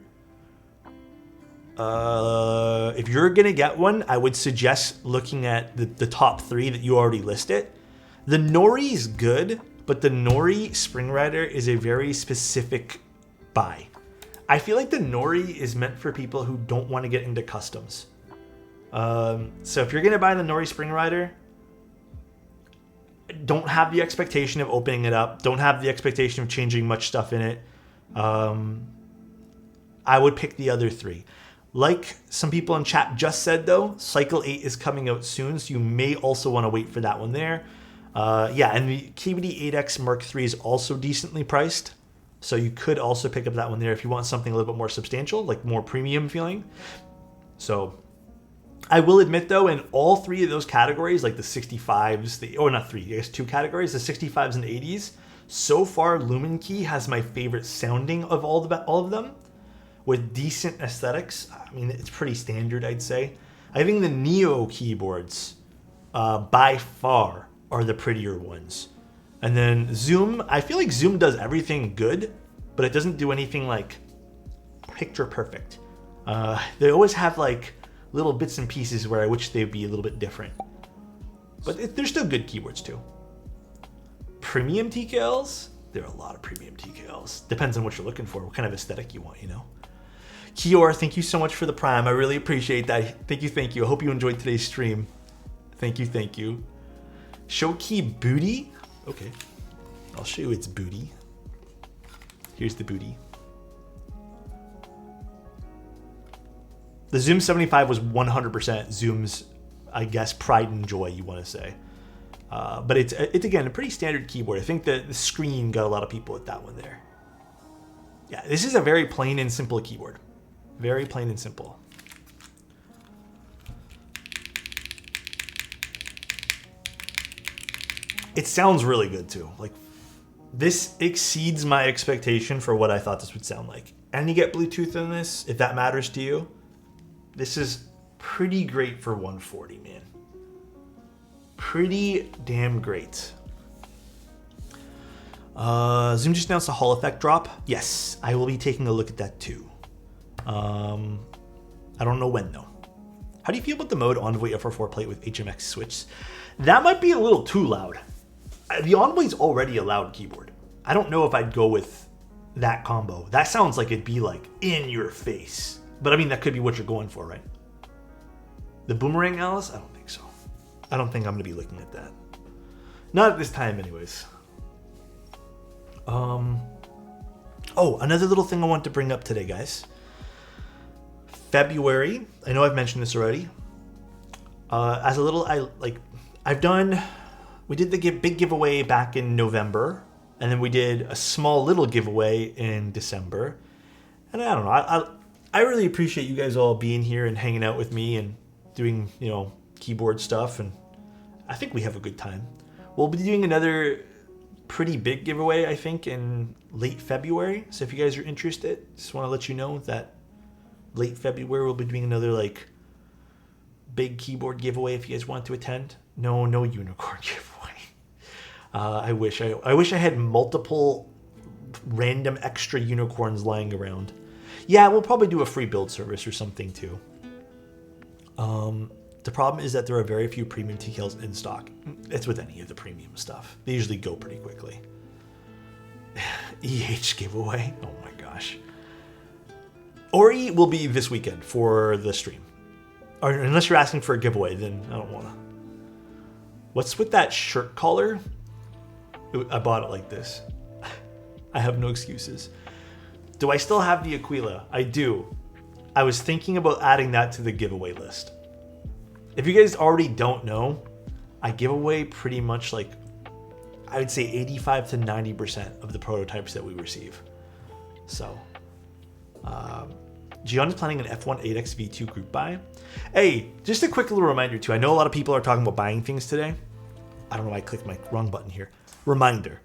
If you're going to get one, I would suggest looking at the top three that you already listed. The Nori is good, but the Nori Spring Rider is a very specific buy. I feel like the Nori is meant for people who don't want to get into customs. So if you're going to buy the Nori Spring Rider, don't have the expectation of opening it up. Don't have the expectation of changing much stuff in it. I would pick the other three. Like some people in chat just said though, Cycle 8 is coming out soon, so you may also want to wait for that one there. Yeah, and the KBD 8X Mark III is also decently priced, so you could also pick up that one there if you want something a little bit more substantial, like more premium feeling. So I will admit though, in all three of those categories, like the 65s, or not three, I guess two categories, the 65s and 80s, so far Luminkey has my favorite sounding of all of them, with decent aesthetics. I mean, it's pretty standard, I'd say. I think the Neo keyboards, by far, are the prettier ones. And then Zoom, I feel like Zoom does everything good, but it doesn't do anything like picture perfect. They always have like little bits and pieces where I wish they'd be a little bit different. But they're still good keyboards too. Premium TKLs? There are a lot of premium TKLs. Depends on what you're looking for, what kind of aesthetic you want, you know? Kior, thank you so much for the Prime. I really appreciate that. Thank you. I hope you enjoyed today's stream. Thank you. Show key booty? Okay. I'll show you its booty. Here's the booty. The Zoom 75 was 100% Zoom's, I guess, pride and joy, you want to say. But it's again, a pretty standard keyboard. I think the screen got a lot of people with that one there. Yeah, this is a very plain and simple keyboard. Very plain and simple. It sounds really good too. Like, this exceeds my expectation for what I thought this would sound like. And you get Bluetooth in this, if that matters to you. This is pretty great for 140, man. Pretty damn great. Zoom just announced a Hall effect drop. Yes, I will be taking a look at that too. I don't know when though. How do you feel about the mode Envoy FR4 plate with HMX switch? That might be a little too loud. The Envoy's already a loud keyboard. I don't know if I'd go with that combo. That sounds like it'd be like in your face. But I mean, that could be what you're going for, right? The Boomerang Alice? I don't think so. I don't think I'm gonna be looking at that. Not at this time anyways. Oh, another little thing I want to bring up today, guys. February, I know I've mentioned this already. We did the big giveaway back in November, and then we did a small little giveaway in December. And I don't know, I really appreciate you guys all being here and hanging out with me and doing, you know, keyboard stuff, and I think we have a good time. We'll be doing another pretty big giveaway, I think, in late February. So if you guys are interested, just want to let you know that late February we'll be doing another like big keyboard giveaway if you guys want to attend. No unicorn giveaway. I wish I had multiple random extra unicorns lying around. Yeah, we'll probably do a free build service or something too. The problem is that there are very few premium TKLs in stock. It's with any of the premium stuff. They usually go pretty quickly. EH giveaway? Oh my gosh. Ori will be this weekend for the stream. Or unless you're asking for a giveaway, then I don't want to. What's with that shirt collar? I bought it like this. I have no excuses. Do I still have the Aquila? I do. I was thinking about adding that to the giveaway list. If you guys already don't know, I give away pretty much like, I would say 85 to 90% of the prototypes that we receive. So, Gion is planning an F1 8X V2 group buy. Hey, just a quick little reminder too. I know a lot of people are talking about buying things today. I don't know why I clicked my wrong button here. Reminder,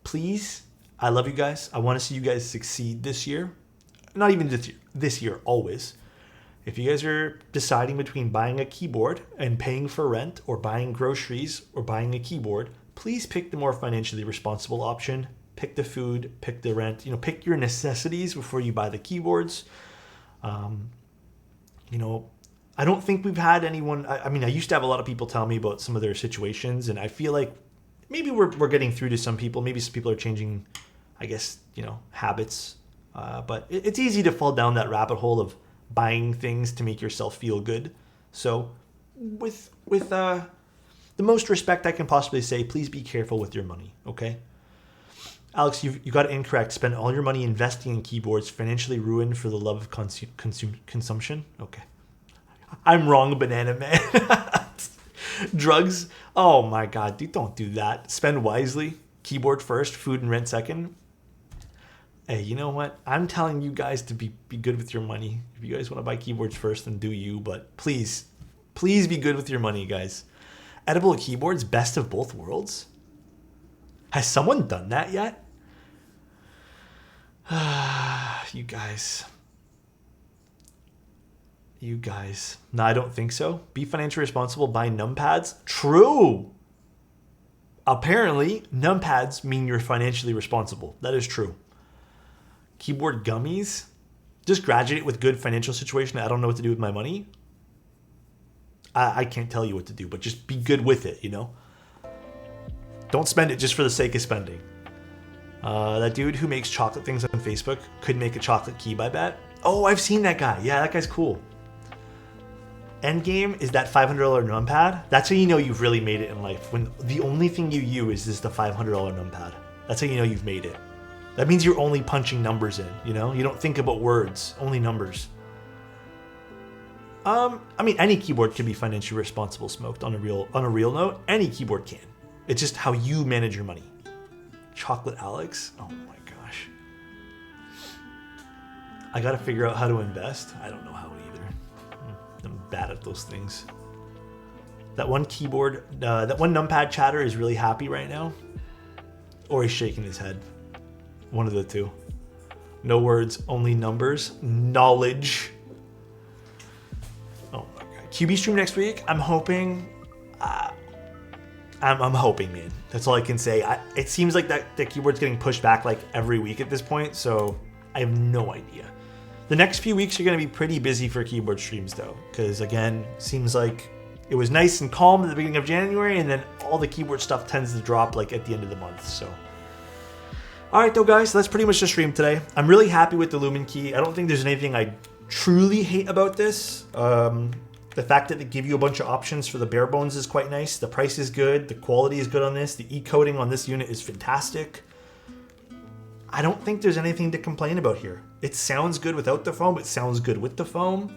please, I love you guys. I want to see you guys succeed this year. Not even this year, always. If you guys are deciding between buying a keyboard and paying for rent, or buying groceries or buying a keyboard, please pick the more financially responsible option. Pick the food, pick the rent, pick your necessities before you buy the keyboards. I don't think we've had anyone, I mean, I used to have a lot of people tell me about some of their situations, and I feel like maybe we're getting through to some people. Maybe some people are changing, I guess, habits. But it's easy to fall down that rabbit hole of buying things to make yourself feel good. So with the most respect I can possibly say, please be careful with your money, okay? Alex, you got it incorrect. Spend all your money investing in keyboards, financially ruined for the love of consumption. Okay. I'm wrong, Banana Man. Drugs. Oh my God, dude, don't do that. Spend wisely. Keyboard first, food and rent second. Hey, you know what? I'm telling you guys to be good with your money. If you guys want to buy keyboards first, then do you. But please be good with your money, guys. Edible keyboards, best of both worlds. Has someone done that yet? You guys. No, I don't think so. Be financially responsible. Buy numpads. True. Apparently, numpads mean you're financially responsible. That is true. Keyboard gummies. Just graduate with good financial situation. I don't know what to do with my money. I can't tell you what to do, but just be good with it, you know? Don't spend it just for the sake of spending. That dude who makes chocolate things on Facebook could make a chocolate key, I bet. Oh, I've seen that guy. Yeah, that guy's cool. Endgame is that $500 numpad. That's how you know you've really made it in life. When the only thing you use is the $500 numpad. That's how you know you've made it. That means you're only punching numbers in, you know? You don't think about words, only numbers. I mean, any keyboard can be financially responsible, Smoked, on a real note. Any keyboard can. It's just how you manage your money. Chocolate Alex? Oh my gosh. I gotta figure out how to invest. I don't know how either. I'm bad at those things. That one keyboard, that one numpad chatter is really happy right now. Or he's shaking his head. One of the two. No words, only numbers. Knowledge. Oh my God. QB stream next week. I'm hoping. I'm hoping, man. That's all I can say. It seems like that keyboard's getting pushed back like every week at this point, so I have no idea. The next few weeks are going to be pretty busy for keyboard streams, though, because again, seems like it was nice and calm at the beginning of January, and then all the keyboard stuff tends to drop like at the end of the month. So, all right, though, guys, that's pretty much the stream today. I'm really happy with the Lumen key. I don't think there's anything I truly hate about this. The fact that they give you a bunch of options for the bare bones is quite nice. The price is good. The quality is good on this. The E-coding on this unit is fantastic. I don't think there's anything to complain about here. It sounds good without the foam. It sounds good with the foam.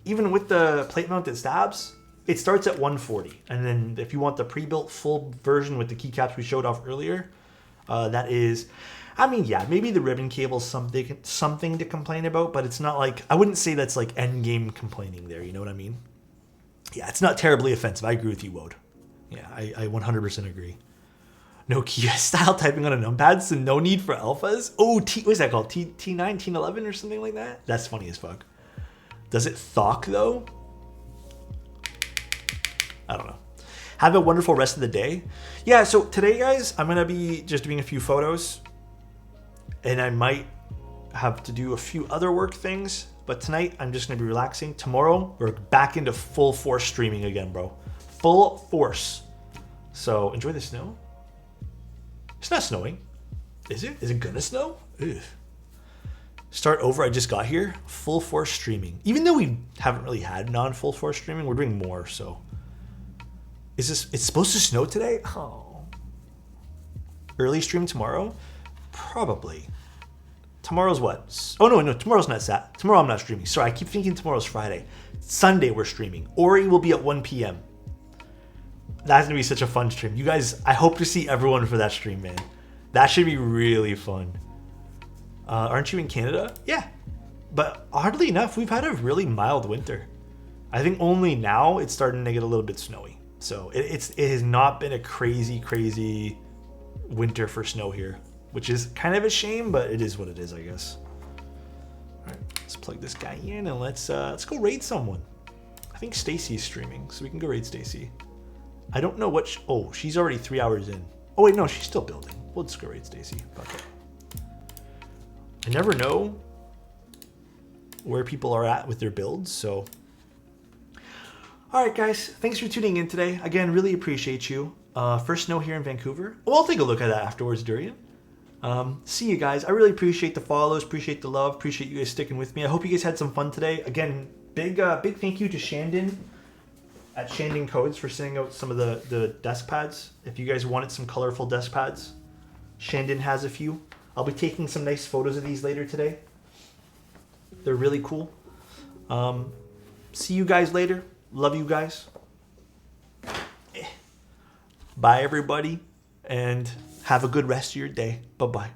Even with the plate mounted stabs, it starts at 140. And then if you want the pre-built full version with the keycaps we showed off earlier, that is... I mean, yeah, maybe the ribbon cable is something to complain about, but it's not like, I wouldn't say that's like end game complaining there, you know what I mean? Yeah, it's not terribly offensive. I agree with you, Wode. Yeah, I 100% agree. No key style typing on a numpad, so no need for alphas. Oh, what's that called? T9, T11 or something like that? That's funny as fuck. Does it thok though? I don't know. Have a wonderful rest of the day. Yeah, so today, guys, I'm going to be just doing a few photos. And I might have to do a few other work things. But tonight, I'm just going to be relaxing. Tomorrow, we're back into full force streaming again, bro. Full force. So, enjoy the snow. It's not snowing. Is it? Is it going to snow? Ugh. Start over. I just got here. Full force streaming. Even though we haven't really had non-full force streaming, we're doing more, so. Is this... It's supposed to snow today? Oh. Early stream tomorrow? Probably. Tomorrow's what? Oh, no, tomorrow's not Sat. Tomorrow I'm not streaming. Sorry, I keep thinking tomorrow's Friday. Sunday we're streaming. Ori will be at 1 p.m. That's going to be such a fun stream. You guys, I hope to see everyone for that stream, man. That should be really fun. Aren't you in Canada? Yeah. But oddly enough, we've had a really mild winter. I think only now it's starting to get a little bit snowy. So it has not been a crazy winter for snow here. Which is kind of a shame, but it is what it is, I guess. All right, let's plug this guy in and let's go raid someone. I think Stacy's streaming, so we can go raid Stacy. I don't know what. Oh, she's already 3 hours in. Oh wait, no, she's still building. We'll just go raid Stacy. Fuck it. I never know where people are at with their builds, so. All right, guys, thanks for tuning in today. Again, really appreciate you. First snow here in Vancouver. Well, I'll take a look at that afterwards, Durian. See you guys. I really appreciate the follows, appreciate the love, appreciate you guys sticking with me. I hope you guys had some fun today. Again, big thank you to Shandon at Shandon Codes for sending out some of the desk pads. If you guys wanted some colorful desk pads, Shandon has a few. I'll be taking some nice photos of these later today. They're really cool. See you guys later. Love you guys. Bye, everybody, and have a good rest of your day. Bye-bye.